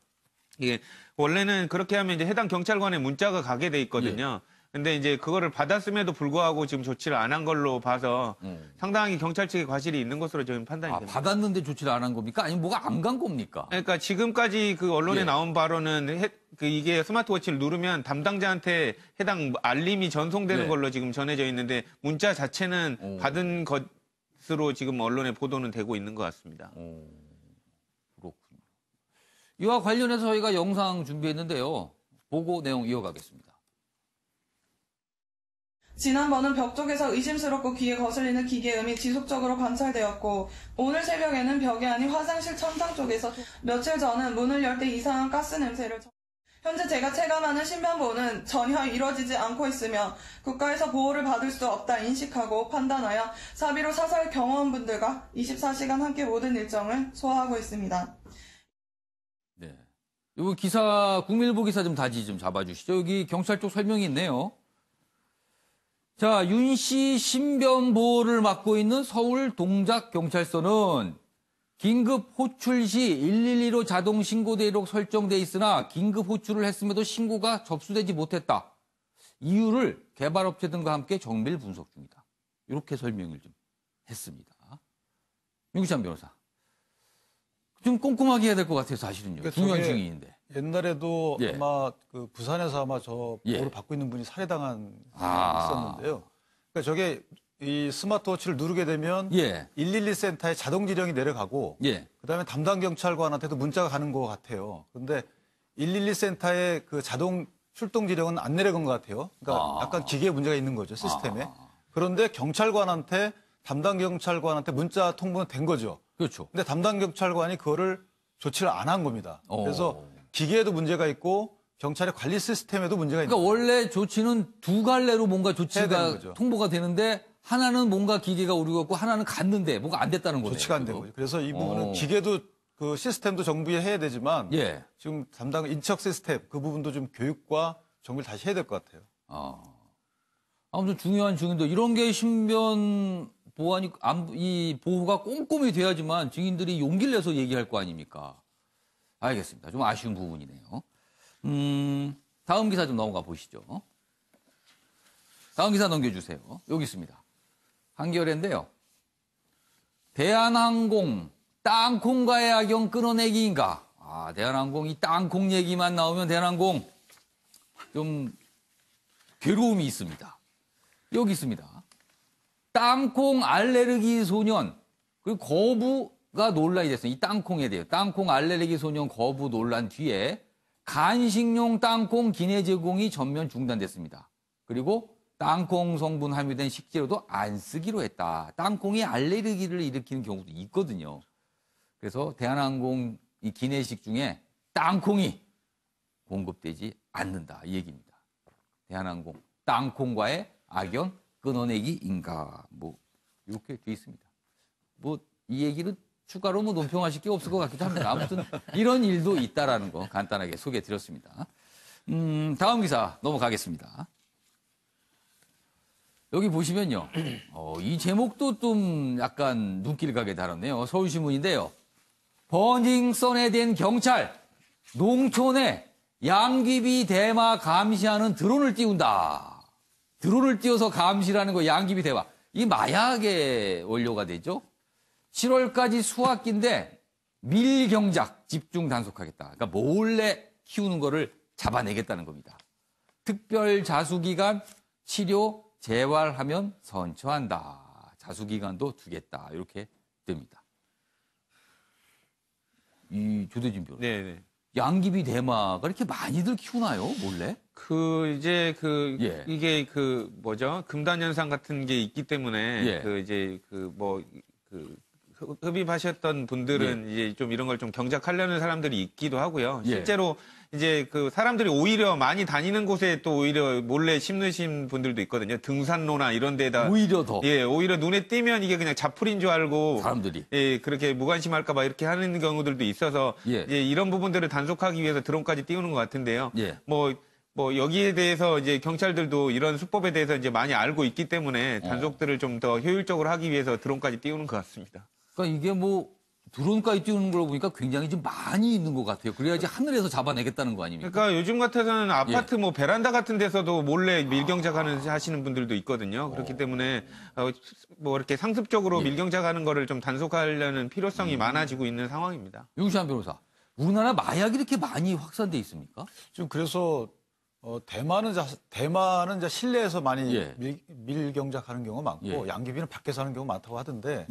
이게 원래는 그렇게 하면 이제 해당 경찰관에 문자가 가게 돼 있거든요. 근데 이제 그거를 받았음에도 불구하고 지금 조치를 안 한 걸로 봐서 상당히 경찰 측의 과실이 있는 것으로 지금 판단이 됩니다. 받았는데 조치를 안 한 겁니까? 아니면 뭐가 안 간 겁니까? 그러니까 지금까지 그 언론에 예. 나온 바로는 이게 스마트워치를 누르면 담당자한테 해당 알림이 전송되는 예. 걸로 지금 전해져 있는데 문자 자체는 받은 것으로 지금 언론에 보도는 되고 있는 것 같습니다. 그렇군요. 이와 관련해서 저희가 영상 준비했는데요. 보고 내용 이어가겠습니다. 지난번은 벽 쪽에서 의심스럽고 귀에 거슬리는 기계음이 지속적으로 관찰되었고 오늘 새벽에는 벽이 아닌 화장실 천장 쪽에서 며칠 전은 문을 열 때 이상한 가스 냄새를 현재 제가 체감하는 신변보호는 전혀 이루어지지 않고 있으며 국가에서 보호를 받을 수 없다 인식하고 판단하여 사비로 사설 경호원분들과 24시간 함께 모든 일정을 소화하고 있습니다. 네. 이 기사, 국민일보 기사 좀 다시 좀 잡아주시죠. 여기 경찰 쪽 설명이 있네요. 자, 윤 씨 신변 보호를 맡고 있는 서울 동작경찰서는 긴급 호출 시 112로 자동 신고 대로 설정돼 있으나 긴급 호출을 했음에도 신고가 접수되지 못했다. 이유를 개발업체 등과 함께 정밀 분석 중이다. 이렇게 설명을 좀 했습니다. 윤기찬 변호사. 좀 꼼꼼하게 해야 될 것 같아요, 사실은요. 그러니까 중요한 증인인데. 옛날에도 예. 아마 그 부산에서 아마 저 예. 보호를 받고 있는 분이 살해당한 사건이 있었는데요. 그러니까 저게 이 스마트워치를 누르게 되면 예. 112 센터에 자동 지령이 내려가고 예. 그다음에 담당 경찰관한테도 문자가 가는 것 같아요. 그런데 112 센터의 그 자동 출동 지령은 안 내려간 것 같아요. 그러니까 약간 기계에 문제가 있는 거죠, 시스템에. 그런데 경찰관한테 담당 경찰관한테 문자 통보는 된 거죠. 그렇죠. 근데 담당 경찰관이 그거를 조치를 안 한 겁니다. 그래서 기계에도 문제가 있고 경찰의 관리 시스템에도 문제가 있는 그러니까 거예요. 원래 조치는 두 갈래로 뭔가 해야 되는 조치가 거죠. 통보가 되는데 하나는 뭔가 기계가 오류가 있고 하나는 갔는데 뭐가 안 됐다는 거네요. 조치가 안 된 거죠. 그래서 이 부분은 기계도 그 시스템도 정비해 해야 되지만 예. 지금 담당 인척 시스템 그 부분도 좀 교육과 정비를 다시 해야 될 것 같아요. 아무튼 중요한 증인도 이런 게 신변 보호하니 이 보호가 꼼꼼히 돼야지만 증인들이 용기를 내서 얘기할 거 아닙니까? 알겠습니다. 좀 아쉬운 부분이네요. 다음 기사 좀 넘어가 보시죠. 다음 기사 넘겨주세요. 여기 있습니다. 한겨레인데요. 대한항공 땅콩과의 악영 끊어내기인가? 대한항공 이 땅콩 얘기만 나오면 대한항공 좀 괴로움이 있습니다. 여기 있습니다. 땅콩 알레르기 소년 그리고 거부가 논란이 됐어요. 이 땅콩에 대해 땅콩 알레르기 소년 거부 논란 뒤에 간식용 땅콩 기내 제공이 전면 중단됐습니다. 그리고 땅콩 성분 함유된 식재료도 안 쓰기로 했다. 땅콩이 알레르기를 일으키는 경우도 있거든요. 그래서 대한항공 이 기내식 중에 땅콩이 공급되지 않는다. 이 얘기입니다. 대한항공 땅콩과의 악연 끊어내기인가 뭐 이렇게 돼 있습니다. 뭐 이 얘기는 추가로 뭐 논평하실 게 없을 것 같기도 합니다. 아무튼 이런 일도 있다라는 거 간단하게 소개해드렸습니다. 다음 기사 넘어가겠습니다. 여기 보시면요. 이 제목도 좀 약간 눈길 가게 다뤘네요. 서울신문인데요. 버닝썬에 된 경찰, 농촌에 양귀비 대마 감시하는 드론을 띄운다. 드론을 띄워서 감시라는 거 양귀비 대마. 이 마약의 원료가 되죠. 7월까지 수확기인데 밀경작 집중 단속하겠다. 그러니까 몰래 키우는 거를 잡아내겠다는 겁니다. 특별 자수기간 치료 재활하면 선처한다. 자수기간도 두겠다. 이렇게 됩니다. 이 조대진 변호사. 네네. 양귀비 대마가 이렇게 많이들 키우나요? 몰래? 이게 뭐죠? 금단현상 같은 게 있기 때문에 예. 흡입하셨던 분들은 이제 좀 이런 걸 좀 경작하려는 사람들이 있기도 하고요. 실제로 이제 사람들이 오히려 많이 다니는 곳에 또 오히려 몰래 심으신 분들도 있거든요. 등산로나 이런 데다. 오히려 더. 예, 오히려 눈에 띄면 이게 그냥 자풀인 줄 알고. 사람들이. 예, 그렇게 무관심할까봐 이렇게 하는 경우들도 있어서. 이제 이런 부분들을 단속하기 위해서 드론까지 띄우는 것 같은데요. 뭐 여기에 대해서 이제 경찰들도 이런 수법에 대해서 이제 많이 알고 있기 때문에 단속들을 좀 더 효율적으로 하기 위해서 드론까지 띄우는 것 같습니다. 그러니까 이게 뭐 드론까지 띄우는 걸 보니까 굉장히 좀 많이 있는 것 같아요. 그래야지 하늘에서 잡아내겠다는 거 아닙니까? 그러니까 요즘 같아서는 아파트 뭐 베란다 같은 데서도 몰래 하시는 분들도 있거든요. 그렇기 때문에 뭐 이렇게 상습적으로 밀경작하는 거를 좀 단속하려는 필요성이 많아지고 있는 상황입니다. 윤시환 변호사, 우리나라 마약이 이렇게 많이 확산돼 있습니까? 지금 그래서 대만은 이제 실내에서 많이 밀경작하는 경우가 많고 양귀비는 밖에서 하는 경우가 많다고 하던데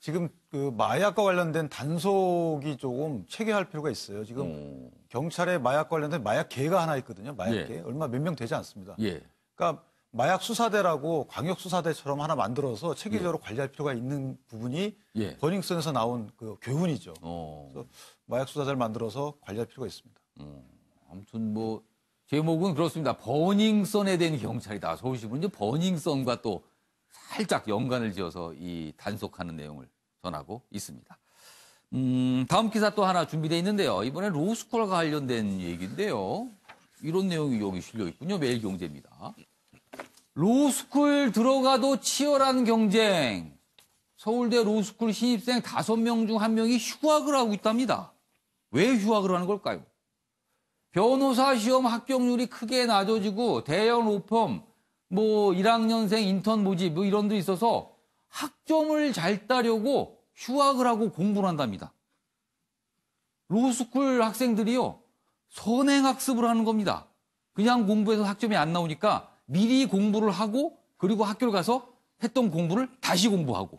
지금 마약과 관련된 단속이 조금 체계할 필요가 있어요. 지금 경찰에 마약 관련된 마약계가 하나 있거든요. 마약계 얼마 몇 명 되지 않습니다. 그러니까 마약 수사대라고 광역 수사대처럼 하나 만들어서 체계적으로 관리할 필요가 있는 부분이 버닝썬에서 나온 그 교훈이죠. 그래서 마약 수사대를 만들어서 관리할 필요가 있습니다. 아무튼 뭐 제목은 그렇습니다. 버닝썬에 대한 경찰이다. 서울신문은 버닝썬과 또 살짝 연관을 지어서 이 단속하는 내용을 전하고 있습니다. 다음 기사 또 하나 준비되어 있는데요. 이번에 로스쿨과 관련된 얘기인데요. 이런 내용이 여기 실려 있군요. 매일경제입니다. 로스쿨 들어가도 치열한 경쟁. 서울대 로스쿨 신입생 5명 중 1명이 휴학을 하고 있답니다. 왜 휴학을 하는 걸까요? 변호사 시험 합격률이 크게 낮아지고 대형 로펌, 뭐 1학년생 인턴 모집 뭐 이런 데 있어서 학점을 잘 따려고 휴학을 하고 공부를 한답니다. 로스쿨 학생들이요. 선행학습을 하는 겁니다. 그냥 공부해서 학점이 안 나오니까 미리 공부를 하고 그리고 학교를 가서 했던 공부를 다시 공부하고.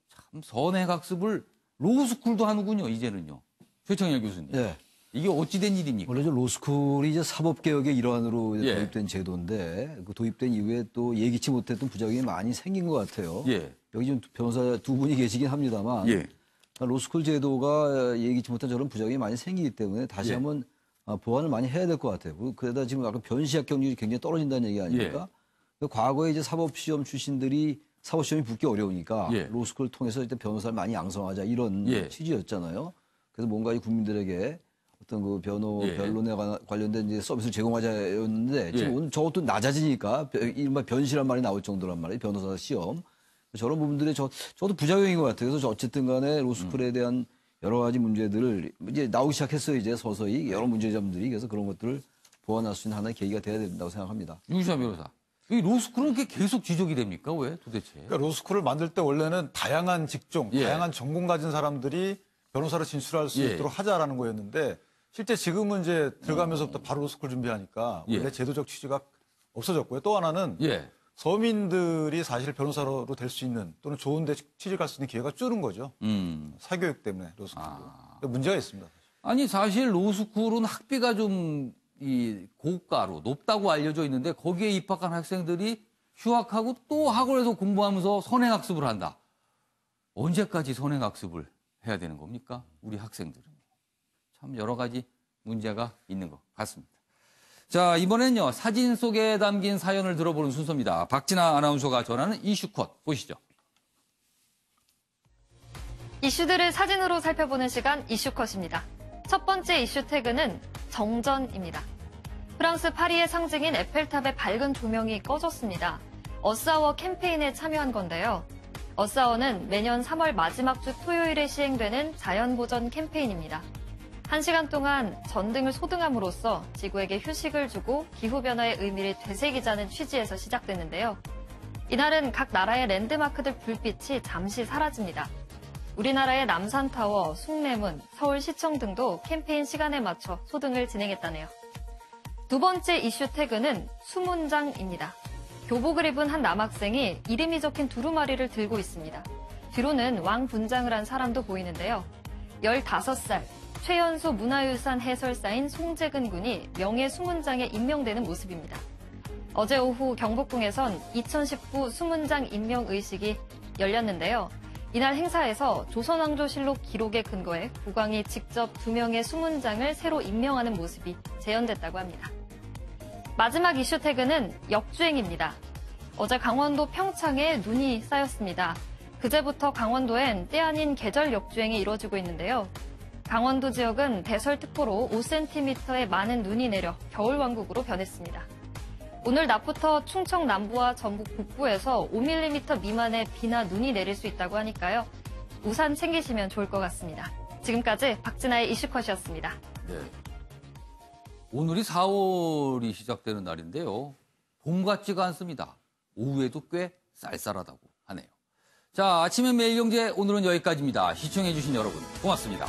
참 선행학습을 로스쿨도 하는군요. 이제는요. 최청열 교수님. 네. 이게 어찌된 일입니까? 원래 로스쿨이 이제 사법개혁의 일환으로 도입된 제도인데 그 도입된 이후에 또 예기치 못했던 부작용이 많이 생긴 것 같아요. 여기 지금 변호사 두 분이 계시긴 합니다만 로스쿨 제도가 예기치 못한 저런 부작용이 많이 생기기 때문에 다시 한번 보완을 많이 해야 될 것 같아요. 그러다 지금 아까 변시 합격률이 굉장히 떨어진다는 얘기 아닙니까? 과거에 이제 사법시험 출신들이 사법시험이 붙기 어려우니까 로스쿨을 통해서 일단 변호사를 많이 양성하자 이런 취지였잖아요. 그래서 뭔가 이 국민들에게 어떤 그 변론에 관련된 이제 서비스를 제공하자였는데 지금 오늘 저것도 낮아지니까 이른바 변시란 말이 나올 정도란 말이에요. 변호사 시험. 저런 부분들이 저도 부작용인 것 같아요. 그래서 어쨌든 간에 로스쿨에 대한 여러 가지 문제들을 이제 나오기 시작했어요. 이제 서서히 여러 문제점들이. 그래서 그런 것들을 보완할 수 있는 하나의 계기가 돼야 된다고 생각합니다. 윤시환 변호사. 이 로스쿨은 그게 계속 지적이 됩니까? 왜 도대체? 그러니까 로스쿨을 만들 때 원래는 다양한 직종, 다양한 전공 가진 사람들이 변호사로 진출할 수 있도록 하자라는 거였는데 실제 지금은 이제 들어가면서부터 바로 로스쿨 준비하니까 원래 제도적 취지가 없어졌고요. 또 하나는 서민들이 사실 변호사로 될 수 있는 또는 좋은 데 취직 할 수 있는 기회가 줄은 거죠. 사교육 때문에 로스쿨도. 그러니까 문제가 있습니다. 아니 사실 로스쿨은 학비가 좀 이 고가로 높다고 알려져 있는데 거기에 입학한 학생들이 휴학하고 또 학원에서 공부하면서 선행학습을 한다. 언제까지 선행학습을 해야 되는 겁니까? 우리 학생들은. 참 여러 가지 문제가 있는 것 같습니다. 자, 이번엔요. 사진 속에 담긴 사연을 들어보는 순서입니다. 박진아 아나운서가 전하는 이슈컷 보시죠. 이슈들을 사진으로 살펴보는 시간 이슈컷입니다. 첫 번째 이슈 태그는 정전입니다. 프랑스 파리의 상징인 에펠탑의 밝은 조명이 꺼졌습니다. 어스아워 캠페인에 참여한 건데요. 어스아워는 매년 3월 마지막 주 토요일에 시행되는 자연보전 캠페인입니다. 1시간 동안 전등을 소등함으로써 지구에게 휴식을 주고 기후변화의 의미를 되새기자는 취지에서 시작됐는데요. 이날은 각 나라의 랜드마크들 불빛이 잠시 사라집니다. 우리나라의 남산타워, 숭례문, 서울시청 등도 캠페인 시간에 맞춰 소등을 진행했다네요. 두 번째 이슈 태그는 수문장입니다. 교복을 입은 한 남학생이 이름이 적힌 두루마리를 들고 있습니다. 뒤로는 왕분장을 한 사람도 보이는데요. 15살, 최연소 문화유산 해설사인 송재근 군이 명예 수문장에 임명되는 모습입니다. 어제 오후 경복궁에선 2019 수문장 임명 의식이 열렸는데요. 이날 행사에서 조선왕조실록 기록에 근거해 국왕이 직접 2명의 수문장을 새로 임명하는 모습이 재현됐다고 합니다. 마지막 이슈 태그는 역주행입니다. 어제 강원도 평창에 눈이 쌓였습니다. 그제부터 강원도엔 때 아닌 계절 역주행이 이루어지고 있는데요. 강원도 지역은 대설특보로 5cm의 많은 눈이 내려 겨울왕국으로 변했습니다. 오늘 낮부터 충청 남부와 전북 북부에서 5mm 미만의 비나 눈이 내릴 수 있다고 하니까요. 우산 챙기시면 좋을 것 같습니다. 지금까지 박진아의 이슈컷이었습니다. 네. 오늘이 4월이 시작되는 날인데요. 봄 같지가 않습니다. 오후에도 꽤 쌀쌀하다고 하네요. 자, 아침엔 매일 경제 오늘은 여기까지입니다. 시청해주신 여러분 고맙습니다.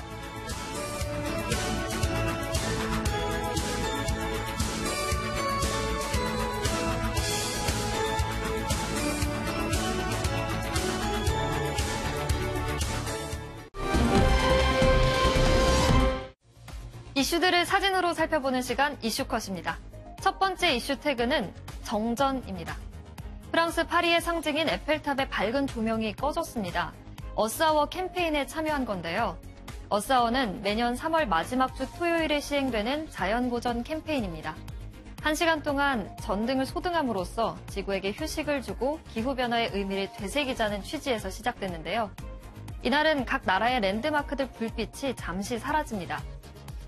이슈들을 사진으로 살펴보는 시간 이슈컷입니다. 첫 번째 이슈 태그는 정전입니다. 프랑스 파리의 상징인 에펠탑의 밝은 조명이 꺼졌습니다. 어스아워 캠페인에 참여한 건데요. 어스아워는 매년 3월 마지막 주 토요일에 시행되는 자연보전 캠페인입니다. 1시간 동안 전등을 소등함으로써 지구에게 휴식을 주고 기후변화의 의미를 되새기자는 취지에서 시작됐는데요. 이날은 각 나라의 랜드마크들 불빛이 잠시 사라집니다.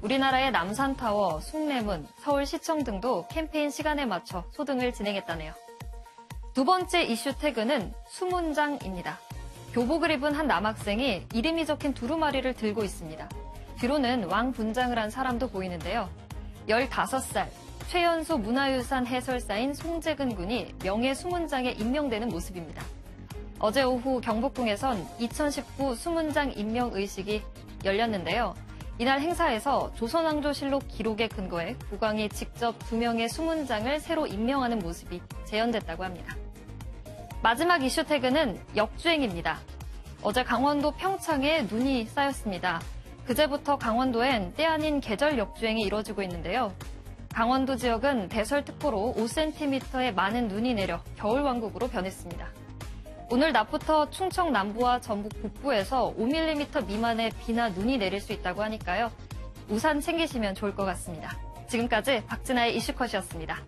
우리나라의 남산타워, 숭례문, 서울시청 등도 캠페인 시간에 맞춰 소등을 진행했다네요. 두 번째 이슈 태그는 수문장입니다. 교복을 입은 한 남학생이 이름이 적힌 두루마리를 들고 있습니다. 뒤로는 왕분장을 한 사람도 보이는데요. 15살, 최연소 문화유산 해설사인 송재근 군이 명예 수문장에 임명되는 모습입니다. 어제 오후 경복궁에선 2019 수문장 임명 의식이 열렸는데요. 이날 행사에서 조선왕조실록 기록에 근거해 국왕이 직접 2명의 수문장을 새로 임명하는 모습이 재현됐다고 합니다. 마지막 이슈 태그는 역주행입니다. 어제 강원도 평창에 눈이 쌓였습니다. 그제부터 강원도엔 때 아닌 계절 역주행이 이루어지고 있는데요. 강원도 지역은 대설특보로 5cm의 많은 눈이 내려 겨울왕국으로 변했습니다. 오늘 낮부터 충청 남부와 전북 북부에서 5mm 미만의 비나 눈이 내릴 수 있다고 하니까요. 우산 챙기시면 좋을 것 같습니다. 지금까지 박진아의 이슈컷이었습니다.